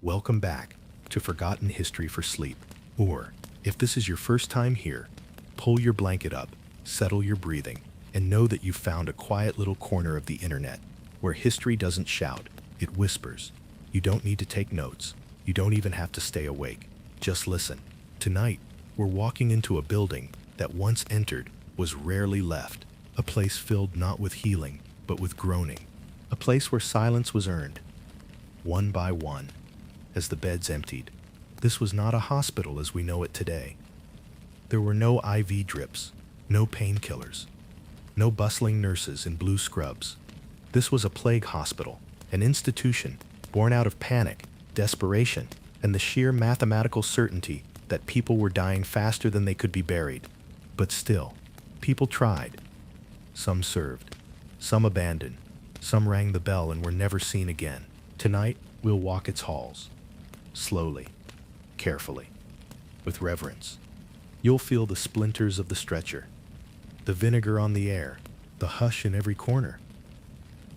Welcome back to Forgotten History for Sleep. Or, if this is your first time here, pull your blanket up, settle your breathing, and know that you've found a quiet little corner of the internet where history doesn't shout, it whispers. You don't need to take notes. You don't even have to stay awake. Just listen. Tonight, we're walking into a building that once entered was rarely left. A place filled not with healing, but with groaning. A place where silence was earned, one by one, as the beds emptied. This was not a hospital as we know it today. There were no IV drips, no painkillers, no bustling nurses in blue scrubs. This was a plague hospital, an institution born out of panic, desperation, and the sheer mathematical certainty that people were dying faster than they could be buried. But still, people tried. Some served, some abandoned, some rang the bell and were never seen again. Tonight, we'll walk its halls. Slowly, carefully, with reverence. You'll feel the splinters of the stretcher, the vinegar on the air, the hush in every corner.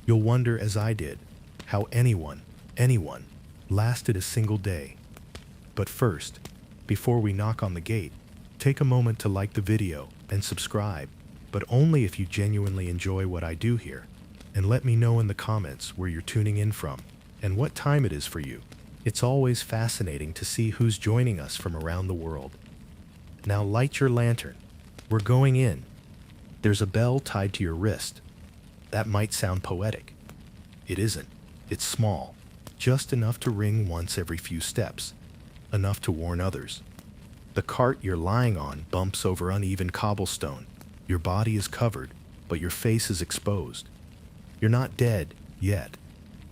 You'll wonder, as I did, how anyone lasted a single day. But first, before we knock on the gate, take a moment to like the video and subscribe, but only if you genuinely enjoy what I do here. And let me know in the comments where you're tuning in from and what time it is for you. It's always fascinating to see who's joining us from around the world. Now light your lantern. We're going in. There's a bell tied to your wrist. That might sound poetic. It isn't. It's small, just enough to ring once every few steps, enough to warn others. The cart you're lying on bumps over uneven cobblestone. Your body is covered, but your face is exposed. You're not dead yet,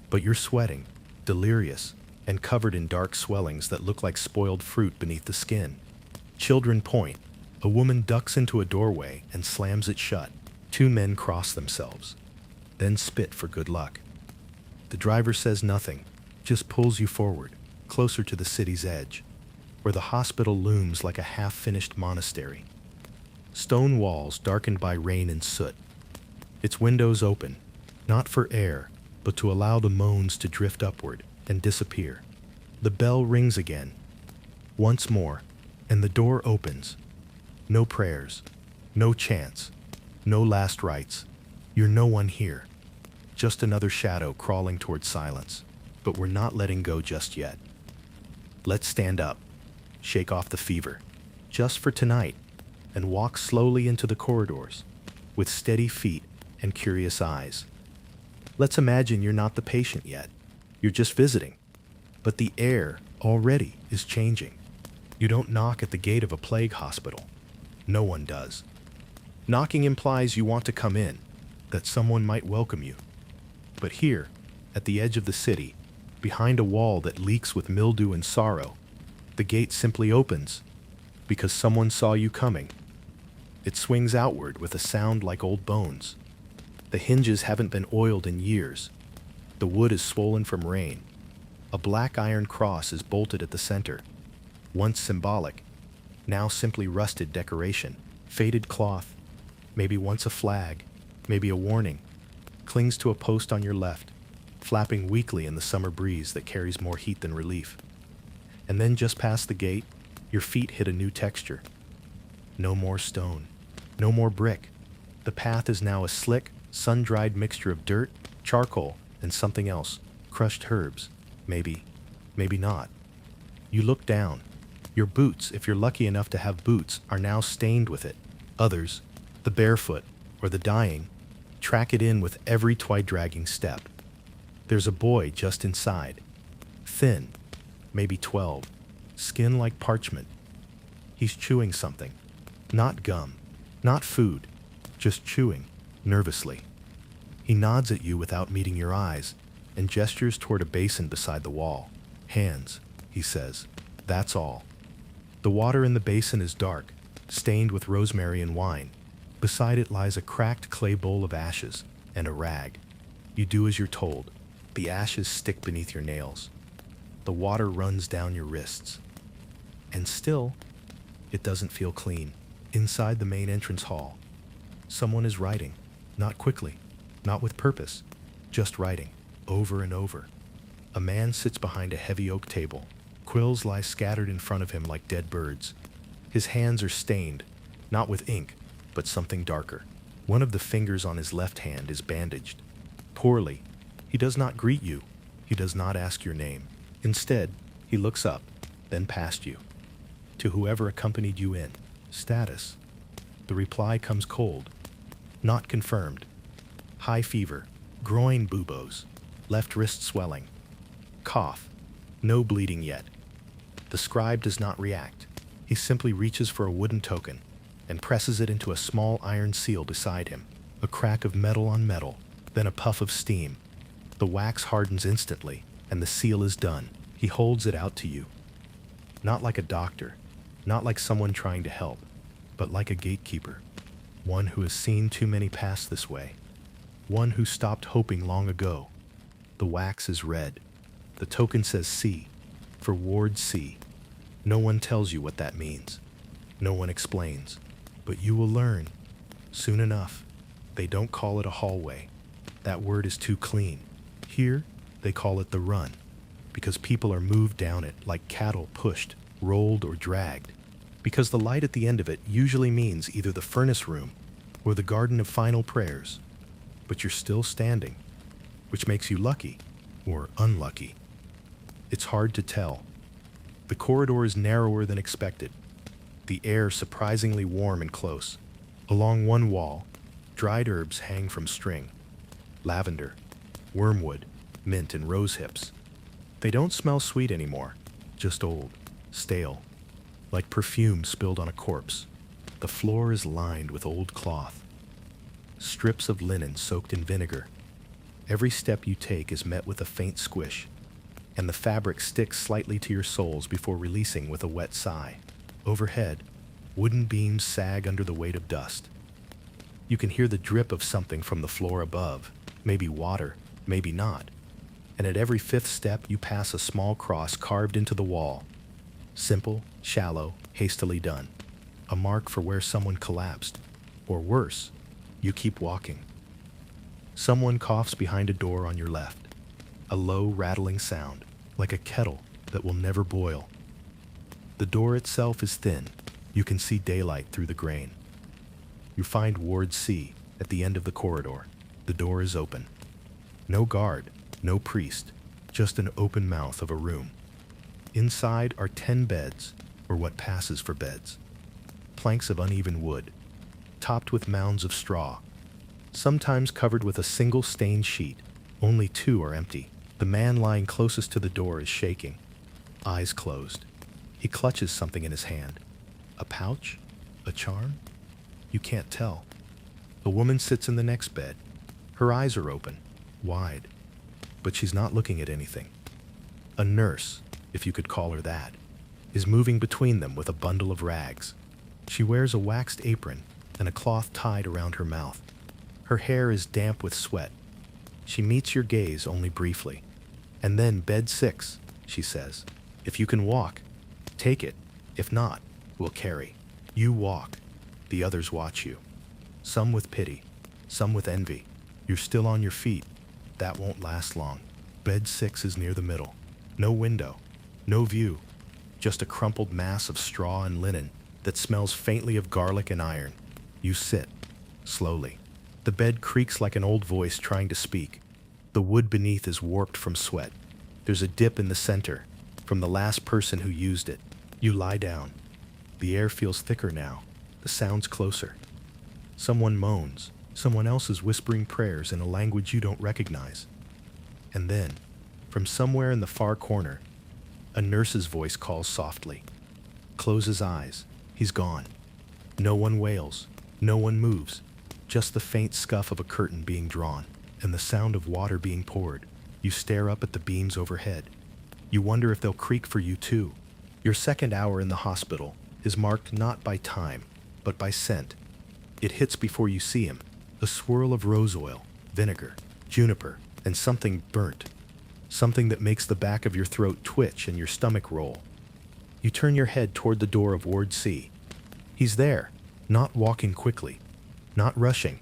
but you're sweating, delirious, and covered in dark swellings that look like spoiled fruit beneath the skin. Children point. A woman ducks into a doorway and slams it shut. Two men cross themselves, then spit for good luck. The driver says nothing, just pulls you forward, closer to the city's edge, where the hospital looms like a half-finished monastery. Stone walls darkened by rain and soot. Its windows open, not for air, but to allow the moans to drift upward and disappear. The bell rings again, once more, and the door opens. No prayers, no chants, no last rites. You're no one here, just another shadow crawling toward silence. But we're not letting go just yet. Let's stand up, shake off the fever, just for tonight, and walk slowly into the corridors, with steady feet and curious eyes. Let's imagine you're not the patient yet. You're just visiting, but the air already is changing. You don't knock at the gate of a plague hospital. No one does. Knocking implies you want to come in, that someone might welcome you. But here, at the edge of the city, behind a wall that leaks with mildew and sorrow, the gate simply opens because someone saw you coming. It swings outward with a sound like old bones. The hinges haven't been oiled in years. The wood is swollen from rain. A black iron cross is bolted at the center. Once symbolic, now simply rusted decoration. Faded cloth, maybe once a flag, maybe a warning, clings to a post on your left, flapping weakly in the summer breeze that carries more heat than relief. And then just past the gate, your feet hit a new texture. No more stone, no more brick. The path is now a slick, sun-dried mixture of dirt, charcoal, and something else, crushed herbs, maybe not. You look down. Your boots, if you're lucky enough to have boots, are now stained with it. Others, the barefoot or the dying, track it in with every twi-dragging step. There's a boy just inside, thin, maybe 12, skin like parchment. He's chewing something, not gum, not food, just chewing, nervously. He nods at you without meeting your eyes and gestures toward a basin beside the wall. Hands, he says. That's all. The water in the basin is dark, stained with rosemary and wine. Beside it lies a cracked clay bowl of ashes and a rag. You do as you're told. The ashes stick beneath your nails. The water runs down your wrists. And still, it doesn't feel clean. Inside the main entrance hall, someone is writing, not quickly, not with purpose, just writing, over and over. A man sits behind a heavy oak table. Quills lie scattered in front of him like dead birds. His hands are stained, not with ink, but something darker. One of the fingers on his left hand is bandaged. Poorly. He does not greet you. He does not ask your name. Instead, he looks up, then past you. To whoever accompanied you in. Status. The reply comes cold. Not confirmed. High fever. Groin buboes. Left wrist swelling. Cough. No bleeding yet. The scribe does not react. He simply reaches for a wooden token and presses it into a small iron seal beside him. A crack of metal on metal, then a puff of steam. The wax hardens instantly, and the seal is done. He holds it out to you. Not like a doctor, not like someone trying to help, but like a gatekeeper. One who has seen too many pass this way. One who stopped hoping long ago. The wax is red. The token says C, for Ward C. No one tells you what that means. No one explains. But you will learn. Soon enough. They don't call it a hallway. That word is too clean. Here, they call it the run, because people are moved down it like cattle pushed, rolled, or dragged. Because the light at the end of it usually means either the furnace room or the garden of final prayers. But you're still standing, which makes you lucky or unlucky. It's hard to tell. The corridor is narrower than expected. The air surprisingly warm and close. Along one wall, dried herbs hang from string. Lavender, wormwood, mint, and rose hips. They don't smell sweet anymore, just old, stale, like perfume spilled on a corpse. The floor is lined with old cloth. Strips of linen soaked in vinegar. Every step you take is met with a faint squish, and the fabric sticks slightly to your soles before releasing with a wet sigh. Overhead, wooden beams sag under the weight of dust. You can hear the drip of something from the floor above, maybe water, maybe not. And at every fifth step, you pass a small cross carved into the wall. Simple, shallow, hastily done. A mark for where someone collapsed. Or worse, you keep walking. Someone coughs behind a door on your left. A low, rattling sound, like a kettle that will never boil. The door itself is thin. You can see daylight through the grain. You find Ward C at the end of the corridor. The door is open. No guard, no priest, just an open mouth of a room. Inside are 10 beds, or what passes for beds. Planks of uneven wood, topped with mounds of straw, sometimes covered with a single stained sheet. Only 2 are empty. The man lying closest to the door is shaking, eyes closed. He clutches something in his hand. A pouch? A charm? You can't tell. A woman sits in the next bed. Her eyes are open, wide, but she's not looking at anything. A nurse, if you could call her that, is moving between them with a bundle of rags. She wears a waxed apron and a cloth tied around her mouth. Her hair is damp with sweat. She meets your gaze only briefly. And then bed 6, she says. If you can walk, take it. If not, we'll carry. You walk. The others watch you. Some with pity, some with envy. You're still on your feet. That won't last long. Bed 6 is near the middle. No window, no view. Just a crumpled mass of straw and linen that smells faintly of garlic and iron. You sit, slowly. The bed creaks like an old voice trying to speak. The wood beneath is warped from sweat. There's a dip in the center, from the last person who used it. You lie down. The air feels thicker now. The sound's closer. Someone moans. Someone else is whispering prayers in a language you don't recognize. And then, from somewhere in the far corner, a nurse's voice calls softly. Close his eyes. He's gone. No one wails. No one moves. Just the faint scuff of a curtain being drawn, and the sound of water being poured. You stare up at the beams overhead. You wonder if they'll creak for you too. Your second hour in the hospital is marked not by time, but by scent. It hits before you see him. A swirl of rose oil, vinegar, juniper, and something burnt. Something that makes the back of your throat twitch and your stomach roll. You turn your head toward the door of Ward C. He's there, not walking quickly, not rushing,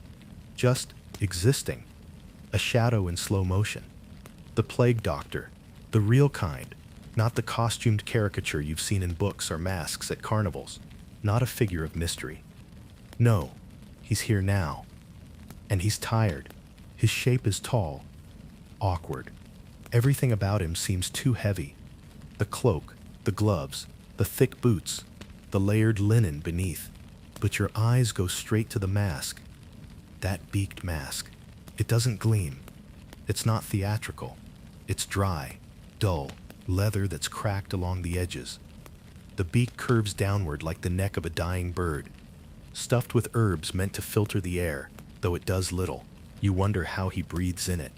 just existing. A shadow in slow motion. The plague doctor, The real kind, not the costumed caricature you've seen in books or masks at carnivals, not a figure of mystery. No, he's here now. And he's tired. His shape is tall, awkward. Everything about him seems too heavy. The cloak, the gloves, the thick boots, the layered linen beneath. But your eyes go straight to the mask. That beaked mask. It doesn't gleam. It's not theatrical. It's dry, dull, leather that's cracked along the edges. The beak curves downward like the neck of a dying bird, stuffed with herbs meant to filter the air, though it does little. You wonder how he breathes in it.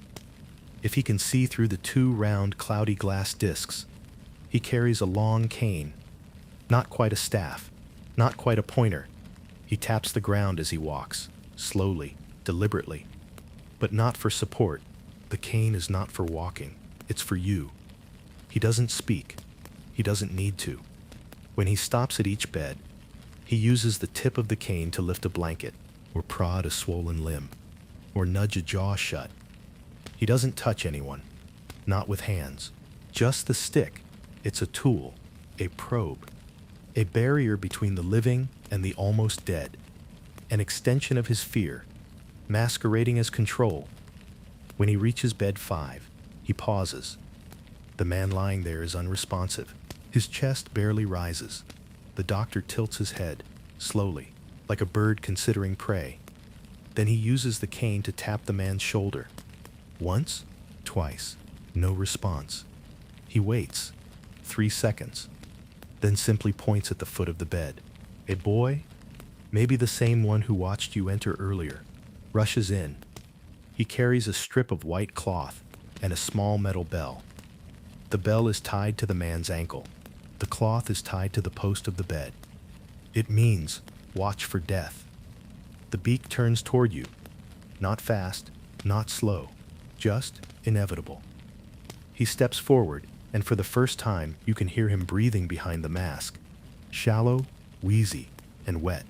If he can see through the two round, cloudy glass discs. He carries a long cane, not quite a staff, not quite a pointer. He taps the ground as he walks, slowly, deliberately. But not for support. The cane is not for walking. It's for you. He doesn't speak. He doesn't need to. When he stops at each bed, he uses the tip of the cane to lift a blanket, or prod a swollen limb, or nudge a jaw shut. He doesn't touch anyone, not with hands. Just the stick. It's a tool, a probe, a barrier between the living and the almost dead, an extension of his fear, masquerading as control. When he reaches bed 5, he pauses. The man lying there is unresponsive. His chest barely rises. The doctor tilts his head, slowly, like a bird considering prey. Then he uses the cane to tap the man's shoulder. Once, twice, no response. He waits, 3 seconds, then simply points at the foot of the bed. A boy, maybe the same one who watched you enter earlier, rushes in. He carries a strip of white cloth and a small metal bell. The bell is tied to the man's ankle. The cloth is tied to the post of the bed. It means, watch for death. The beak turns toward you. Not fast, not slow, just inevitable. He steps forward, and for the first time, you can hear him breathing behind the mask. Shallow, wheezy, and wet.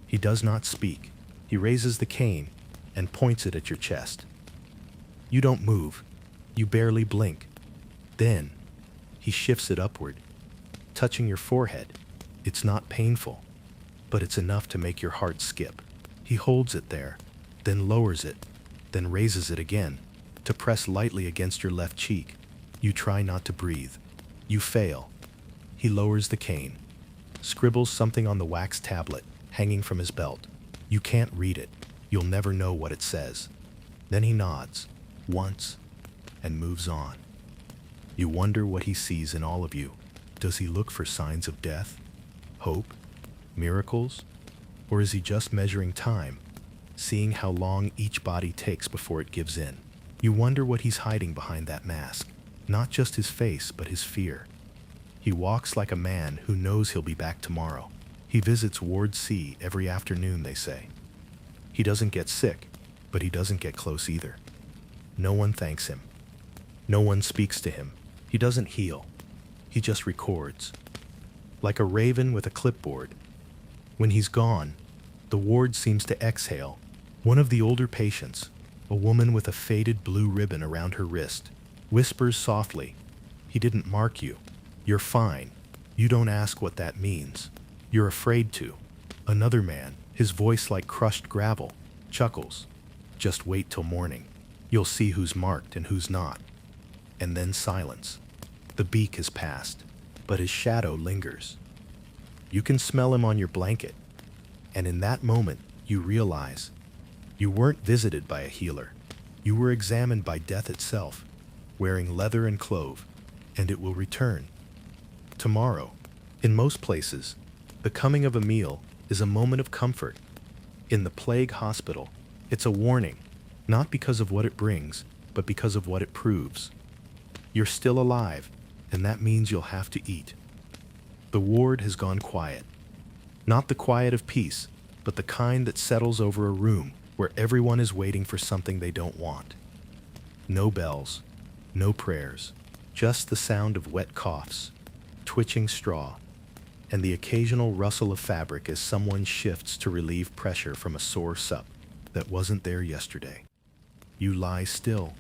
He does not speak. He raises the cane and points it at your chest. You don't move. You barely blink. Then, he shifts it upward, touching your forehead. It's not painful, but it's enough to make your heart skip. He holds it there, then lowers it, then raises it again, to press lightly against your left cheek. You try not to breathe. You fail. He lowers the cane, scribbles something on the wax tablet hanging from his belt. You can't read it. You'll never know what it says. Then he nods, once, and moves on. You wonder what he sees in all of you. Does he look for signs of death, hope, miracles? Or is he just measuring time, seeing how long each body takes before it gives in? You wonder what he's hiding behind that mask. Not just his face, but his fear. He walks like a man who knows he'll be back tomorrow. He visits Ward C every afternoon, they say. He doesn't get sick, but he doesn't get close either. No one thanks him. No one speaks to him. He doesn't heal. He just records. Like a raven with a clipboard. When he's gone, the ward seems to exhale. One of the older patients, a woman with a faded blue ribbon around her wrist, whispers softly, "He didn't mark you. You're fine." You don't ask what that means. You're afraid to. Another man, his voice like crushed gravel, chuckles. "Just wait till morning. You'll see who's marked and who's not." And then silence. The beak has passed, but his shadow lingers. You can smell him on your blanket, and in that moment, you realize you weren't visited by a healer. You were examined by death itself, wearing leather and clove, and it will return. Tomorrow. In most places, the coming of a meal is a moment of comfort. In the plague hospital, it's a warning, not because of what it brings, but because of what it proves. You're still alive, and that means you'll have to eat. The ward has gone quiet. Not the quiet of peace, but the kind that settles over a room where everyone is waiting for something they don't want. No bells, no prayers, just the sound of wet coughs, twitching straw, and the occasional rustle of fabric as someone shifts to relieve pressure from a sore sup that wasn't there yesterday. You lie still.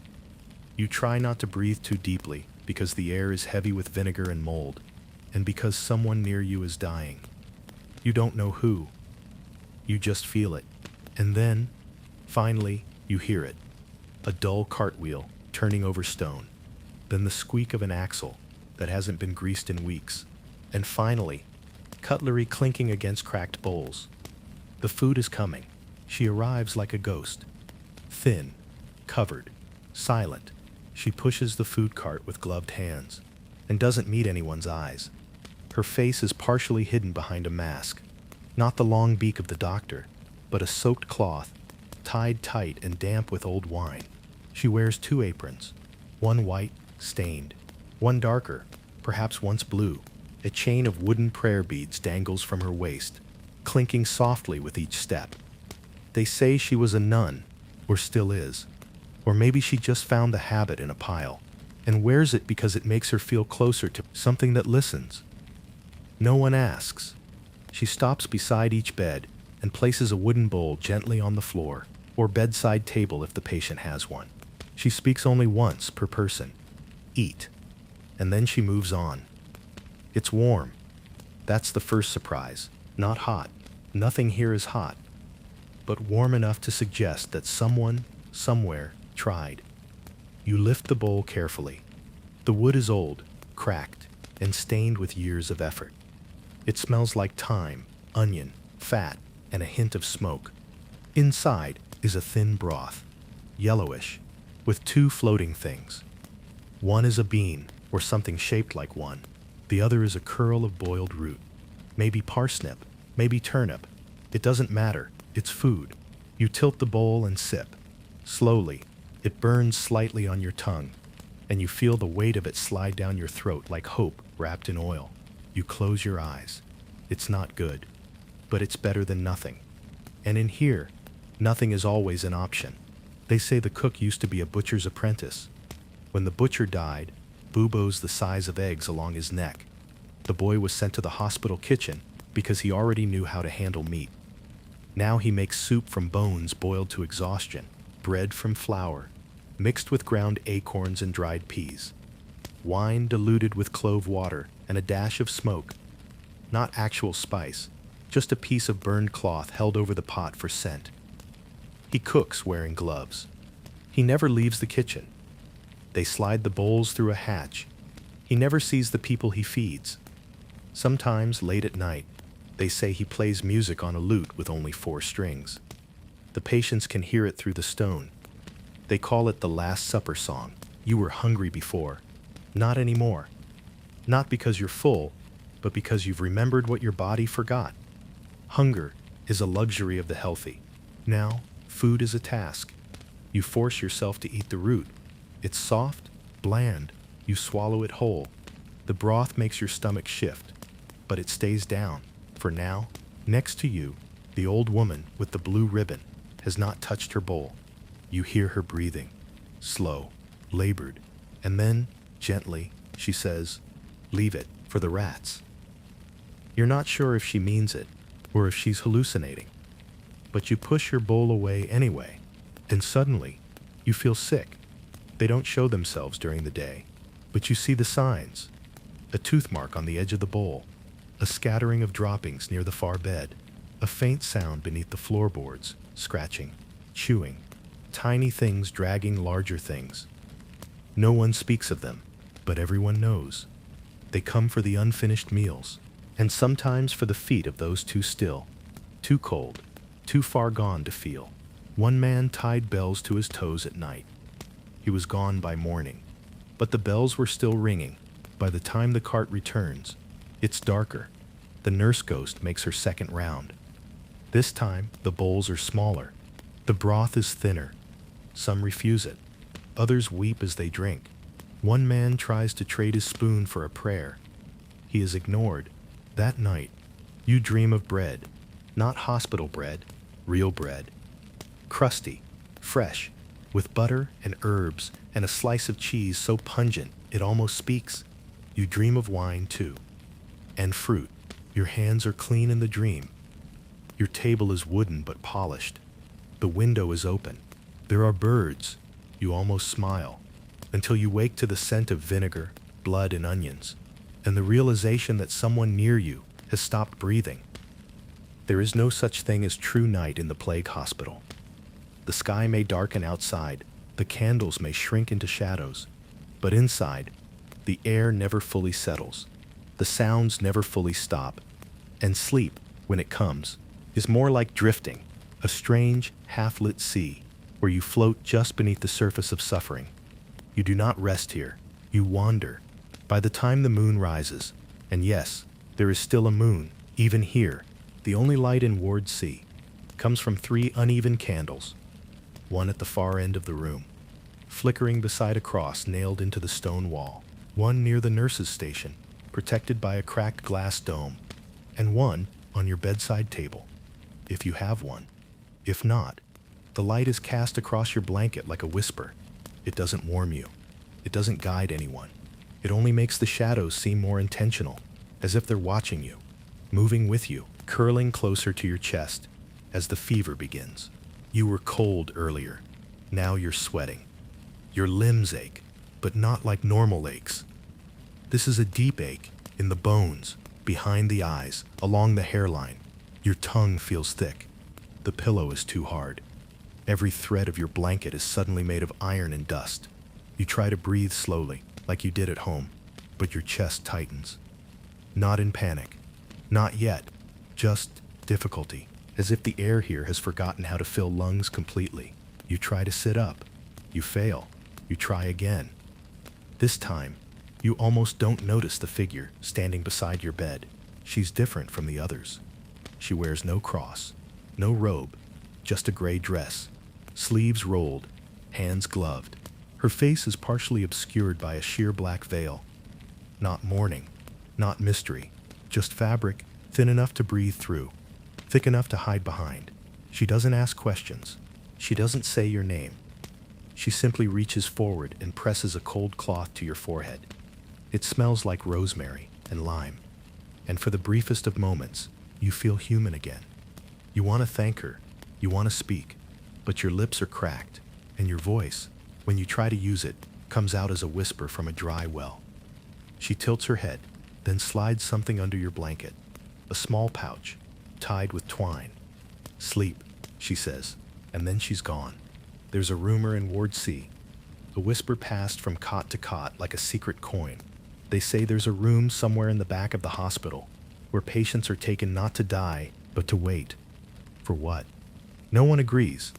You try not to breathe too deeply, because the air is heavy with vinegar and mold, and because someone near you is dying. You don't know who. You just feel it. And then, finally, you hear it. A dull cartwheel turning over stone. Then the squeak of an axle that hasn't been greased in weeks. And finally, cutlery clinking against cracked bowls. The food is coming. She arrives like a ghost. Thin, covered, silent. She pushes the food cart with gloved hands and doesn't meet anyone's eyes. Her face is partially hidden behind a mask. Not the long beak of the doctor, but a soaked cloth, tied tight and damp with old wine. She wears 2 aprons, one white, stained, one darker, perhaps once blue. A chain of wooden prayer beads dangles from her waist, clinking softly with each step. They say she was a nun, or still is. Or maybe she just found the habit in a pile, and wears it because it makes her feel closer to something that listens. No one asks. She stops beside each bed and places a wooden bowl gently on the floor, or bedside table if the patient has one. She speaks only once per person. Eat. And then she moves on. It's warm. That's the first surprise. Not hot. Nothing here is hot. But warm enough to suggest that someone, somewhere, tried. You lift the bowl carefully. The wood is old, cracked, and stained with years of effort. It smells like thyme, onion, fat, and a hint of smoke. Inside is a thin broth, yellowish, with 2 floating things. One is a bean, or something shaped like one. The other is a curl of boiled root. Maybe parsnip, maybe turnip. It doesn't matter. It's food. You tilt the bowl and sip. Slowly, it burns slightly on your tongue, and you feel the weight of it slide down your throat like hope wrapped in oil. You close your eyes. It's not good, but it's better than nothing. And in here, nothing is always an option. They say the cook used to be a butcher's apprentice. When the butcher died, buboes the size of eggs along his neck. The boy was sent to the hospital kitchen because he already knew how to handle meat. Now he makes soup from bones boiled to exhaustion, bread from flour, mixed with ground acorns and dried peas, wine diluted with clove water and a dash of smoke. Not actual spice, just a piece of burned cloth held over the pot for scent. He cooks wearing gloves. He never leaves the kitchen. They slide the bowls through a hatch. He never sees the people he feeds. Sometimes, late at night, they say he plays music on a lute with only 4 strings. The patients can hear it through the stone. They call it the Last Supper song. You were hungry before. Not anymore. Not because you're full, but because you've remembered what your body forgot. Hunger is a luxury of the healthy. Now, food is a task. You force yourself to eat the root. It's soft, bland. You swallow it whole. The broth makes your stomach shift, but it stays down. For now, next to you, the old woman with the blue ribbon has not touched her bowl. You hear her breathing, slow, labored, and then, gently, she says, "Leave it for the rats." You're not sure if she means it or if she's hallucinating, but you push your bowl away anyway, and suddenly, you feel sick. They don't show themselves during the day, but you see the signs. A tooth mark on the edge of the bowl, a scattering of droppings near the far bed, a faint sound beneath the floorboards, scratching, chewing, tiny things dragging larger things. No one speaks of them, but everyone knows. They come for the unfinished meals, and sometimes for the feet of those too still, too cold, too far gone to feel. One man tied bells to his toes at night. He was gone by morning, but the bells were still ringing. By the time the cart returns, it's darker. The nurse ghost makes her second round. This time, the bowls are smaller. The broth is thinner. Some refuse it. Others weep as they drink. One man tries to trade his spoon for a prayer. He is ignored. That night, you dream of bread. Not hospital bread, real bread. Crusty, fresh, with butter and herbs and a slice of cheese so pungent it almost speaks. You dream of wine too. And fruit. Your hands are clean in the dream. Your table is wooden but polished. The window is open. There are birds. You almost smile. until you wake to the scent of vinegar, blood, and onions, and the realization that someone near you has stopped breathing. There is no such thing as true night in the plague hospital. The sky may darken outside, the candles may shrink into shadows, but inside, the air never fully settles, the sounds never fully stop, and sleep, when it comes, is more like drifting, a strange, half-lit sea, where you float just beneath the surface of suffering. You do not rest here, you wander. By the time the moon rises, and yes, there is still a moon, even here, the only light in Ward C comes from 3 uneven candles, one at the far end of the room, flickering beside a cross nailed into the stone wall, one near the nurse's station, protected by a cracked glass dome, and one on your bedside table, if you have one. If not, the light is cast across your blanket like a whisper. It doesn't warm you. It doesn't guide anyone. It only makes the shadows seem more intentional, as if they're watching you, moving with you, curling closer to your chest as the fever begins. You were cold earlier. Now you're sweating. Your limbs ache, but not like normal aches. This is a deep ache in the bones, behind the eyes, along the hairline. Your tongue feels thick. The pillow is too hard. Every thread of your blanket is suddenly made of iron and dust. You try to breathe slowly, like you did at home, but your chest tightens. Not in panic. Not yet. Just difficulty, as if the air here has forgotten how to fill lungs completely. You try to sit up. You fail. You try again. This time, you almost don't notice the figure standing beside your bed. She's different from the others. She wears no cross, no robe, just a gray dress, sleeves rolled, hands gloved. Her face is partially obscured by a sheer black veil. Not mourning, not mystery, just fabric thin enough to breathe through, thick enough to hide behind. She doesn't ask questions. She doesn't say your name. She simply reaches forward and presses a cold cloth to your forehead. It smells like rosemary and lime. And for the briefest of moments, you feel human again. You want to thank her. You want to speak. But your lips are cracked, and your voice, when you try to use it, comes out as a whisper from a dry well. She tilts her head, then slides something under your blanket. A small pouch, tied with twine. "Sleep," she says, and then she's gone. There's a rumor in Ward C. A whisper passed from cot to cot like a secret coin. They say there's a room somewhere in the back of the hospital where patients are taken not to die, but to wait. For what? No one agrees.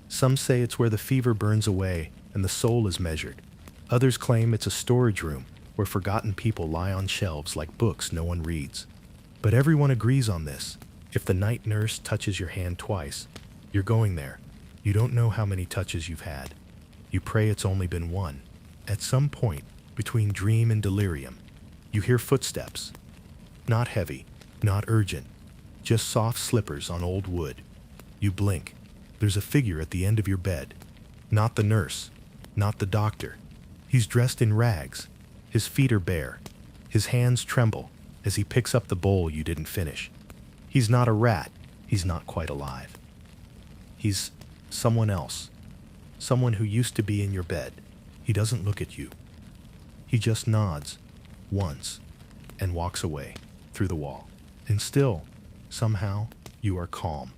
Some say it's where the fever burns away and the soul is measured. Others claim it's a storage room where forgotten people lie on shelves like books no one reads. But everyone agrees on this. If the night nurse touches your hand twice, you're going there. You don't know how many touches you've had. You pray it's only been one. At some point, between dream and delirium, you hear footsteps. Not heavy, not urgent, just soft slippers on old wood. You blink. There's a figure at the end of your bed. Not the nurse, not the doctor. He's dressed in rags. His feet are bare. His hands tremble as he picks up the bowl you didn't finish. He's not a rat. He's not quite alive. He's someone else. Someone who used to be in your bed. He doesn't look at you. He just nods, once, and walks away, through the wall. And still, somehow, you are calm.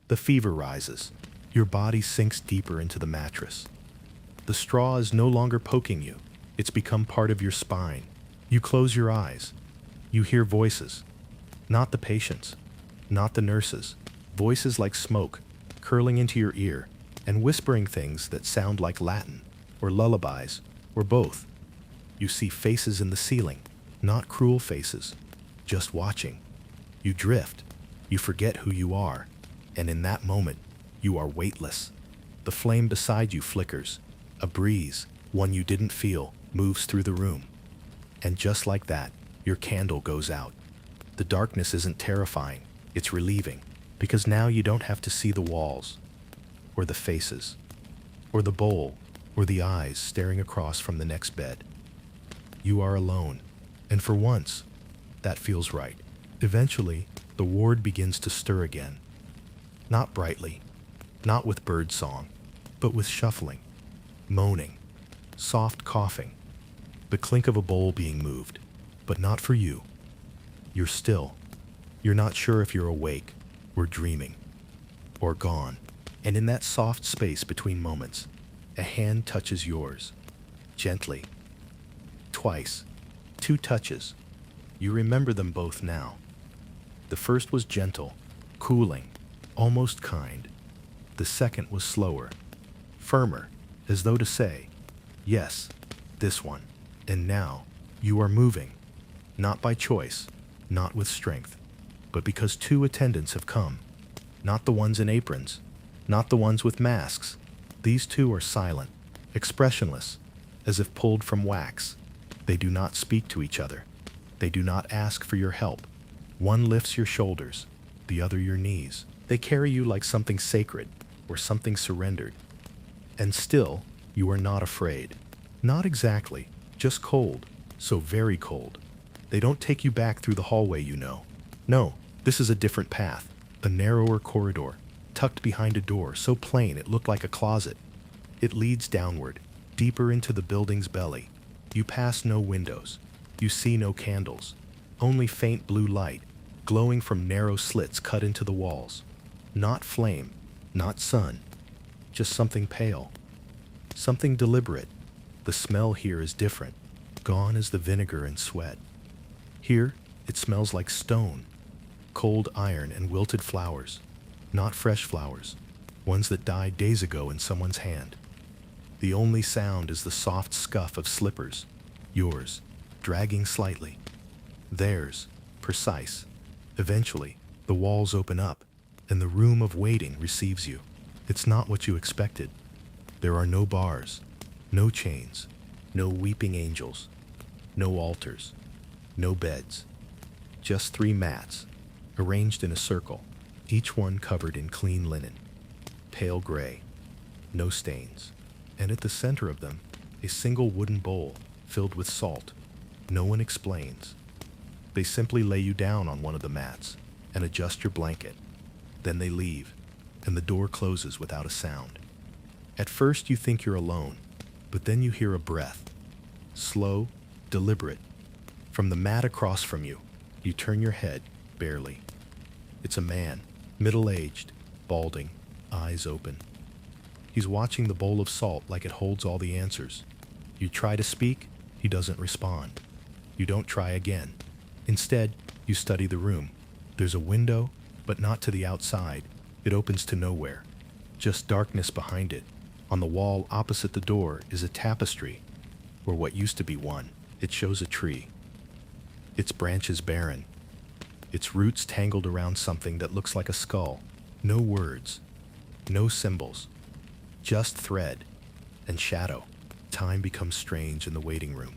The fever rises. Your body sinks deeper into the mattress. The straw is no longer poking you. It's become part of your spine. You close your eyes. You hear voices. Not the patients. Not the nurses. Voices like smoke, curling into your ear, and whispering things that sound like Latin, or lullabies, or both. You see faces in the ceiling. Not cruel faces. Just watching. You drift. You forget who you are. And in that moment, you are weightless. The flame beside you flickers. A breeze, one you didn't feel, moves through the room. And just like that, your candle goes out. The darkness isn't terrifying, it's relieving, because now you don't have to see the walls, or the faces, or the bowl, or the eyes staring across from the next bed. You are alone, and for once, that feels right. Eventually, the ward begins to stir again. Not brightly, not with bird song, but with shuffling, moaning, soft coughing, the clink of a bowl being moved, but not for you. You're still. You're not sure if you're awake, or dreaming, or gone. And in that soft space between moments, a hand touches yours, gently. Twice. 2 touches. You remember them both now. The first was gentle, cooling, almost kind. The second was slower, firmer, as though to say, yes, this one. And now, you are moving, not by choice, not with strength, but because 2 attendants have come. Not the ones in aprons, not the ones with masks. These 2 are silent, expressionless, as if pulled from wax. They do not speak to each other. They do not ask for your help. One lifts your shoulders, the other your knees. They carry you like something sacred or something surrendered. And still, you are not afraid. Not exactly, just cold, so very cold. They don't take you back through the hallway, you know. No, this is a different path, a narrower corridor, tucked behind a door so plain it looked like a closet. It leads downward, deeper into the building's belly. You pass no windows. You see no candles. Only faint blue light, glowing from narrow slits cut into the walls. Not flame, not sun, just something pale. Something deliberate. The smell here is different. Gone is the vinegar and sweat. Here, it smells like stone, cold iron and wilted flowers. Not fresh flowers, ones that died days ago in someone's hand. The only sound is the soft scuff of slippers, yours, dragging slightly. Theirs, precise. Eventually, the walls open up, and the room of waiting receives you. It's not what you expected. There are no bars, no chains, no weeping angels, no altars, no beds. Just 3 mats, arranged in a circle, each one covered in clean linen, pale gray, no stains. And at the center of them, a single wooden bowl filled with salt. No one explains. They simply lay you down on one of the mats and adjust your blanket. Then they leave, and the door closes without a sound. At first you think you're alone, but then you hear a breath. Slow, deliberate. From the mat across from you, you turn your head, barely. It's a man, middle-aged, balding, eyes open. He's watching the bowl of salt like it holds all the answers. You try to speak, he doesn't respond. You don't try again. Instead, you study the room. There's a window, but not to the outside. It opens to nowhere. Just darkness behind it. On the wall opposite the door is a tapestry, or what used to be one. It shows a tree. Its branches barren. Its roots tangled around something that looks like a skull. No words. No symbols. Just thread and shadow. Time becomes strange in the waiting room.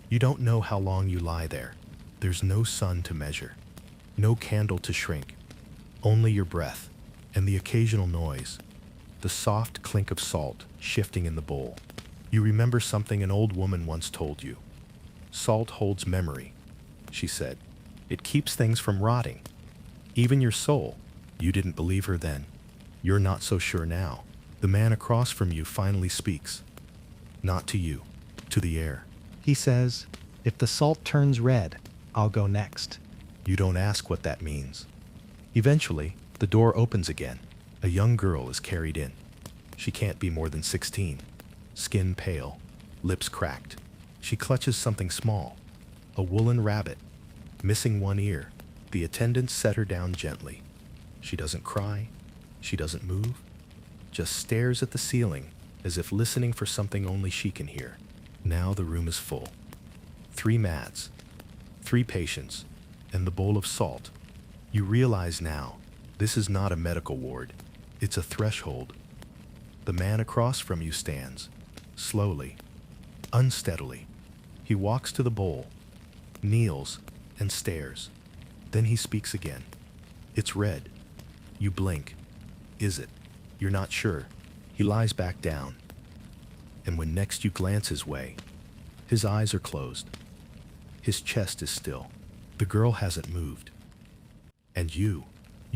You don't know how long you lie there. There's no sun to measure. No candle to shrink. Only your breath and the occasional noise. The soft clink of salt shifting in the bowl. You remember something an old woman once told you. Salt holds memory, she said. It keeps things from rotting. Even your soul. You didn't believe her then. You're not so sure now. The man across from you finally speaks. Not to you, to the air. He says, "If the salt turns red, I'll go next." You don't ask what that means. Eventually, the door opens again. A young girl is carried in. She can't be more than 16. Skin pale, lips cracked. She clutches something small, a woolen rabbit, missing one ear. The attendants set her down gently. She doesn't cry. She doesn't move. Just stares at the ceiling as if listening for something only she can hear. Now the room is full. 3 mats, 3 patients, and the bowl of salt. You realize now, this is not a medical ward. It's a threshold. The man across from you stands, slowly, unsteadily. He walks to the bowl, kneels, and stares. Then he speaks again. It's red. You blink. Is it? You're not sure. He lies back down. And when next you glance his way, his eyes are closed. His chest is still. The girl hasn't moved. And you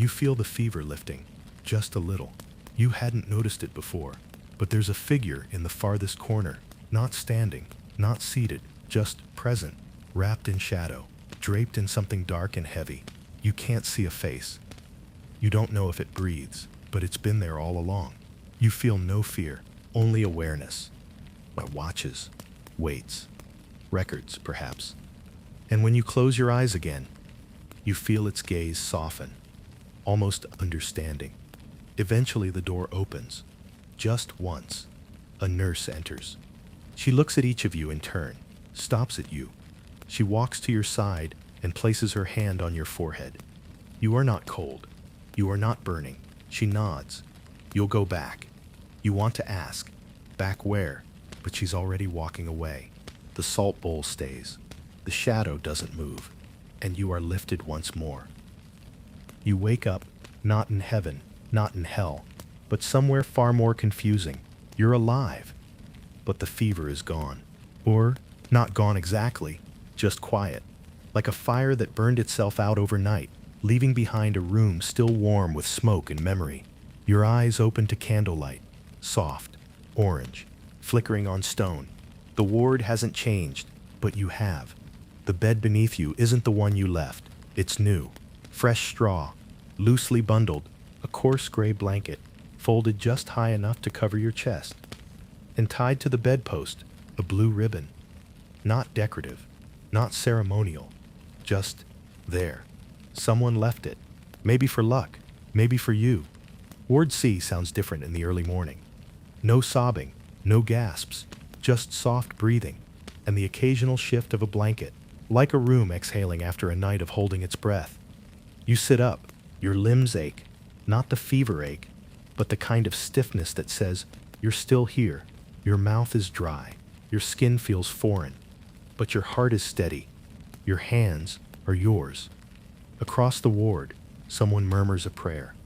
feel the fever lifting, just a little. You hadn't noticed it before, but there's a figure in the farthest corner, Not standing, not seated, just present, wrapped in shadow, draped in something dark and heavy. You can't see a face. You don't know if it breathes, but it's been there all along. You feel no fear, only awareness. Watches, waits, records, perhaps. And when you close your eyes again, you feel its gaze soften, almost understanding. Eventually the door opens. Just once, a nurse enters. She looks at each of you in turn, stops at you. She walks to your side and places her hand on your forehead. You are not cold. You are not burning. She nods. You'll go back. You want to ask, back where? But she's already walking away. The salt bowl stays. The shadow doesn't move. And you are lifted once more. You wake up, not in heaven, not in hell, but somewhere far more confusing. You're alive. But the fever is gone. Or, not gone exactly, just quiet. Like a fire that burned itself out overnight, leaving behind a room still warm with smoke and memory. Your eyes open to candlelight, soft, orange, flickering on stone. The ward hasn't changed, but you have. The bed beneath you isn't the one you left. It's new. Fresh straw, loosely bundled, a coarse gray blanket, folded just high enough to cover your chest. And tied to the bedpost, a blue ribbon. Not decorative, not ceremonial, just there. Someone left it. Maybe for luck, maybe for you. Ward C sounds different in the early morning. No sobbing, no gasps, just soft breathing, and the occasional shift of a blanket, like a room exhaling after a night of holding its breath. You sit up, your limbs ache, not the fever ache, but the kind of stiffness that says, you're still here. Your mouth is dry, your skin feels foreign, but your heart is steady. Your hands are yours. Across the ward, someone murmurs a prayer.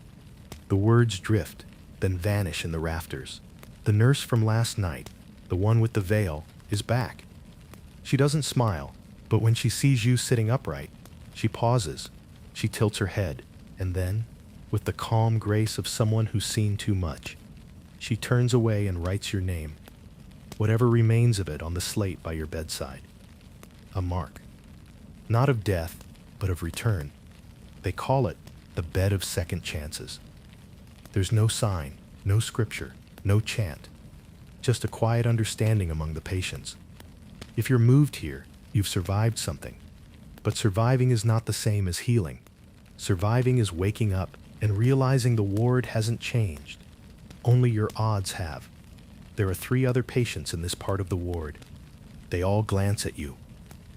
The words drift, then vanish in the rafters. The nurse from last night, the one with the veil, is back. She doesn't smile, but when she sees you sitting upright, she pauses. She tilts her head, and then, with the calm grace of someone who's seen too much, she turns away and writes your name, whatever remains of it on the slate by your bedside. A mark. Not of death, but of return. They call it the bed of second chances. There's no sign, no scripture, no chant, just a quiet understanding among the patients. If you're moved here, you've survived something. But surviving is not the same as healing. Surviving is waking up and realizing the ward hasn't changed. Only your odds have. There are 3 other patients in this part of the ward. They all glance at you.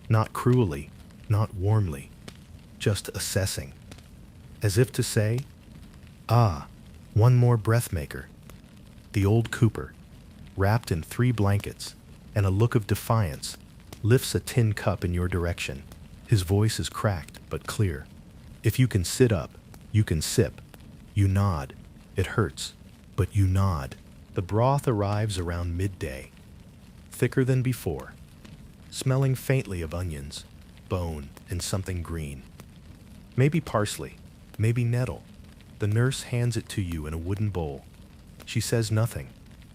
Not cruelly, not warmly, just assessing. As if to say, ah, one more breath maker. The old Cooper, wrapped in 3 blankets and a look of defiance, lifts a tin cup in your direction. His voice is cracked but clear. If you can sit up, you can sip. You nod. It hurts, but you nod. The broth arrives around midday, thicker than before, smelling faintly of onions, bone, and something green. Maybe parsley, maybe nettle. The nurse hands it to you in a wooden bowl. She says nothing,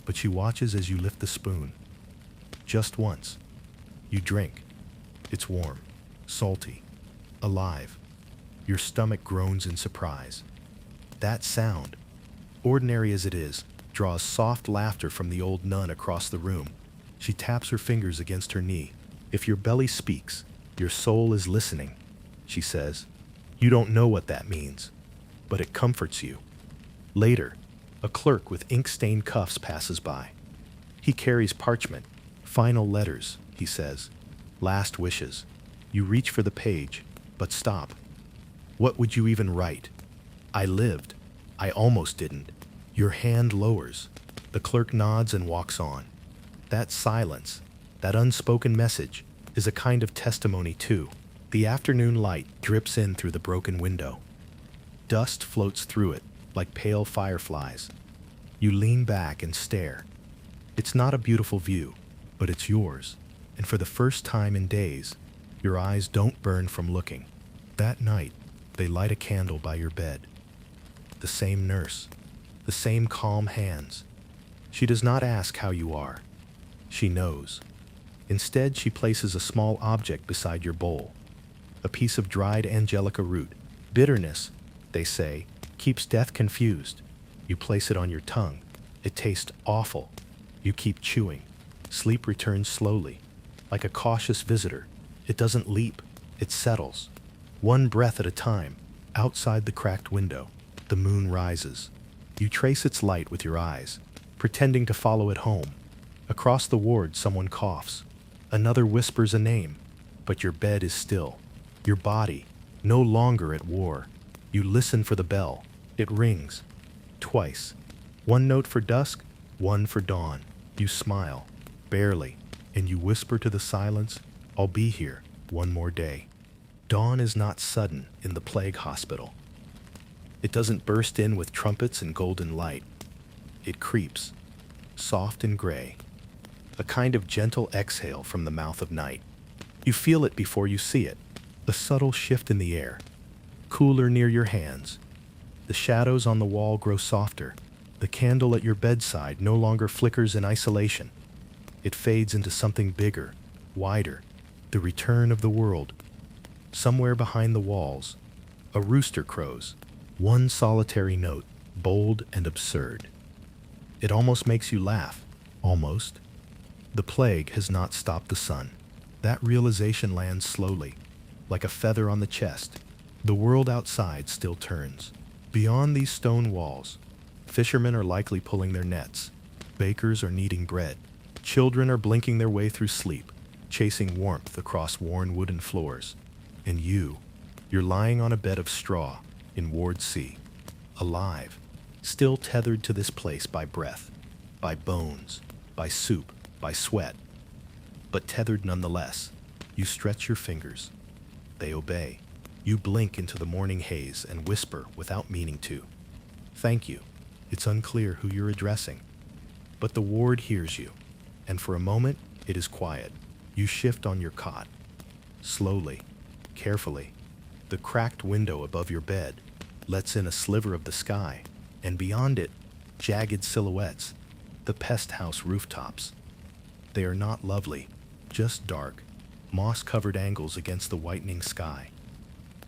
but she watches as you lift the spoon. Just once. You drink. It's warm, salty, alive. Your stomach groans in surprise. That sound, ordinary as it is, draws soft laughter from the old nun across the room. She taps her fingers against her knee. If your belly speaks, your soul is listening, she says. You don't know what that means, but it comforts you. Later, a clerk with ink-stained cuffs passes by. He carries parchment. Final letters, he says. Last wishes. You reach for the page, but stop. What would you even write? I lived. I almost didn't. Your hand lowers. The clerk nods and walks on. That silence, that unspoken message, is a kind of testimony too. The afternoon light drips in through the broken window. Dust floats through it, like pale fireflies. You lean back and stare. It's not a beautiful view, but it's yours. And for the first time in days, your eyes don't burn from looking. That night, they light a candle by your bed. The same nurse, the same calm hands. She does not ask how you are. She knows. Instead, she places a small object beside your bowl. A piece of dried angelica root. Bitterness, they say, keeps death confused. You place it on your tongue. It tastes awful. You keep chewing. Sleep returns slowly. Like a cautious visitor. It doesn't leap. It settles. One breath at a time. Outside the cracked window, the moon rises. You trace its light with your eyes, pretending to follow it home. Across the ward, someone coughs. Another whispers a name. But your bed is still. Your body, no longer at war. You listen for the bell. It rings. Twice. One note for dusk, one for dawn. You smile. Barely. And you whisper to the silence, I'll be here one more day. Dawn is not sudden in the plague hospital. It doesn't burst in with trumpets and golden light. It creeps, soft and gray, a kind of gentle exhale from the mouth of night. You feel it before you see it, a subtle shift in the air, cooler near your hands. The shadows on the wall grow softer. The candle at your bedside no longer flickers in isolation. It fades into something bigger, wider, the return of the world. Somewhere behind the walls, a rooster crows, one solitary note, bold and absurd. It almost makes you laugh, almost. The plague has not stopped the sun. That realization lands slowly, like a feather on the chest. The world outside still turns. Beyond these stone walls, fishermen are likely pulling their nets. Bakers are kneading bread. Children are blinking their way through sleep, chasing warmth across worn wooden floors. And you're lying on a bed of straw in Ward C, alive, still tethered to this place by breath, by bones, by soup, by sweat. But tethered nonetheless. You stretch your fingers. They obey. You blink into the morning haze and whisper without meaning to. Thank you. It's unclear who you're addressing. But the ward hears you, and for a moment it is quiet. You shift on your cot. Slowly, carefully, the cracked window above your bed lets in a sliver of the sky, and beyond it, jagged silhouettes, the pesthouse rooftops. They are not lovely, just dark, moss-covered angles against the whitening sky.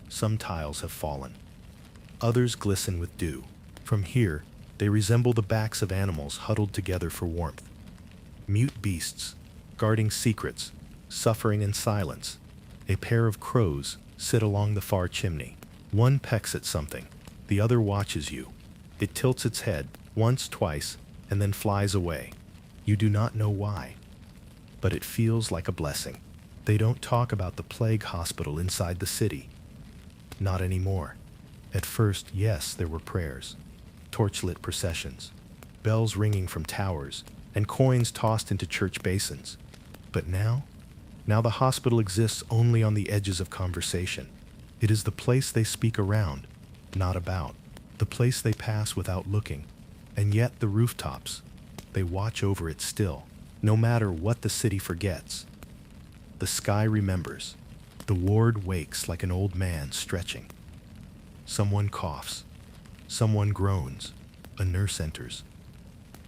Some tiles have fallen. Others glisten with dew. From here, they resemble the backs of animals huddled together for warmth. Mute beasts, guarding secrets, suffering in silence. A pair of crows sit along the far chimney. One pecks at something. The other watches you. It tilts its head, once, twice, and then flies away. You do not know why. But it feels like a blessing. They don't talk about the plague hospital inside the city. Not anymore. At first, yes, there were prayers, torchlit processions, bells ringing from towers, and coins tossed into church basins. But now the hospital exists only on the edges of conversation. It is the place they speak around, not about, the place they pass without looking. And yet the rooftops, they watch over it still, no matter what the city forgets. The sky remembers. The ward wakes like an old man stretching. Someone coughs. Someone groans. A nurse enters,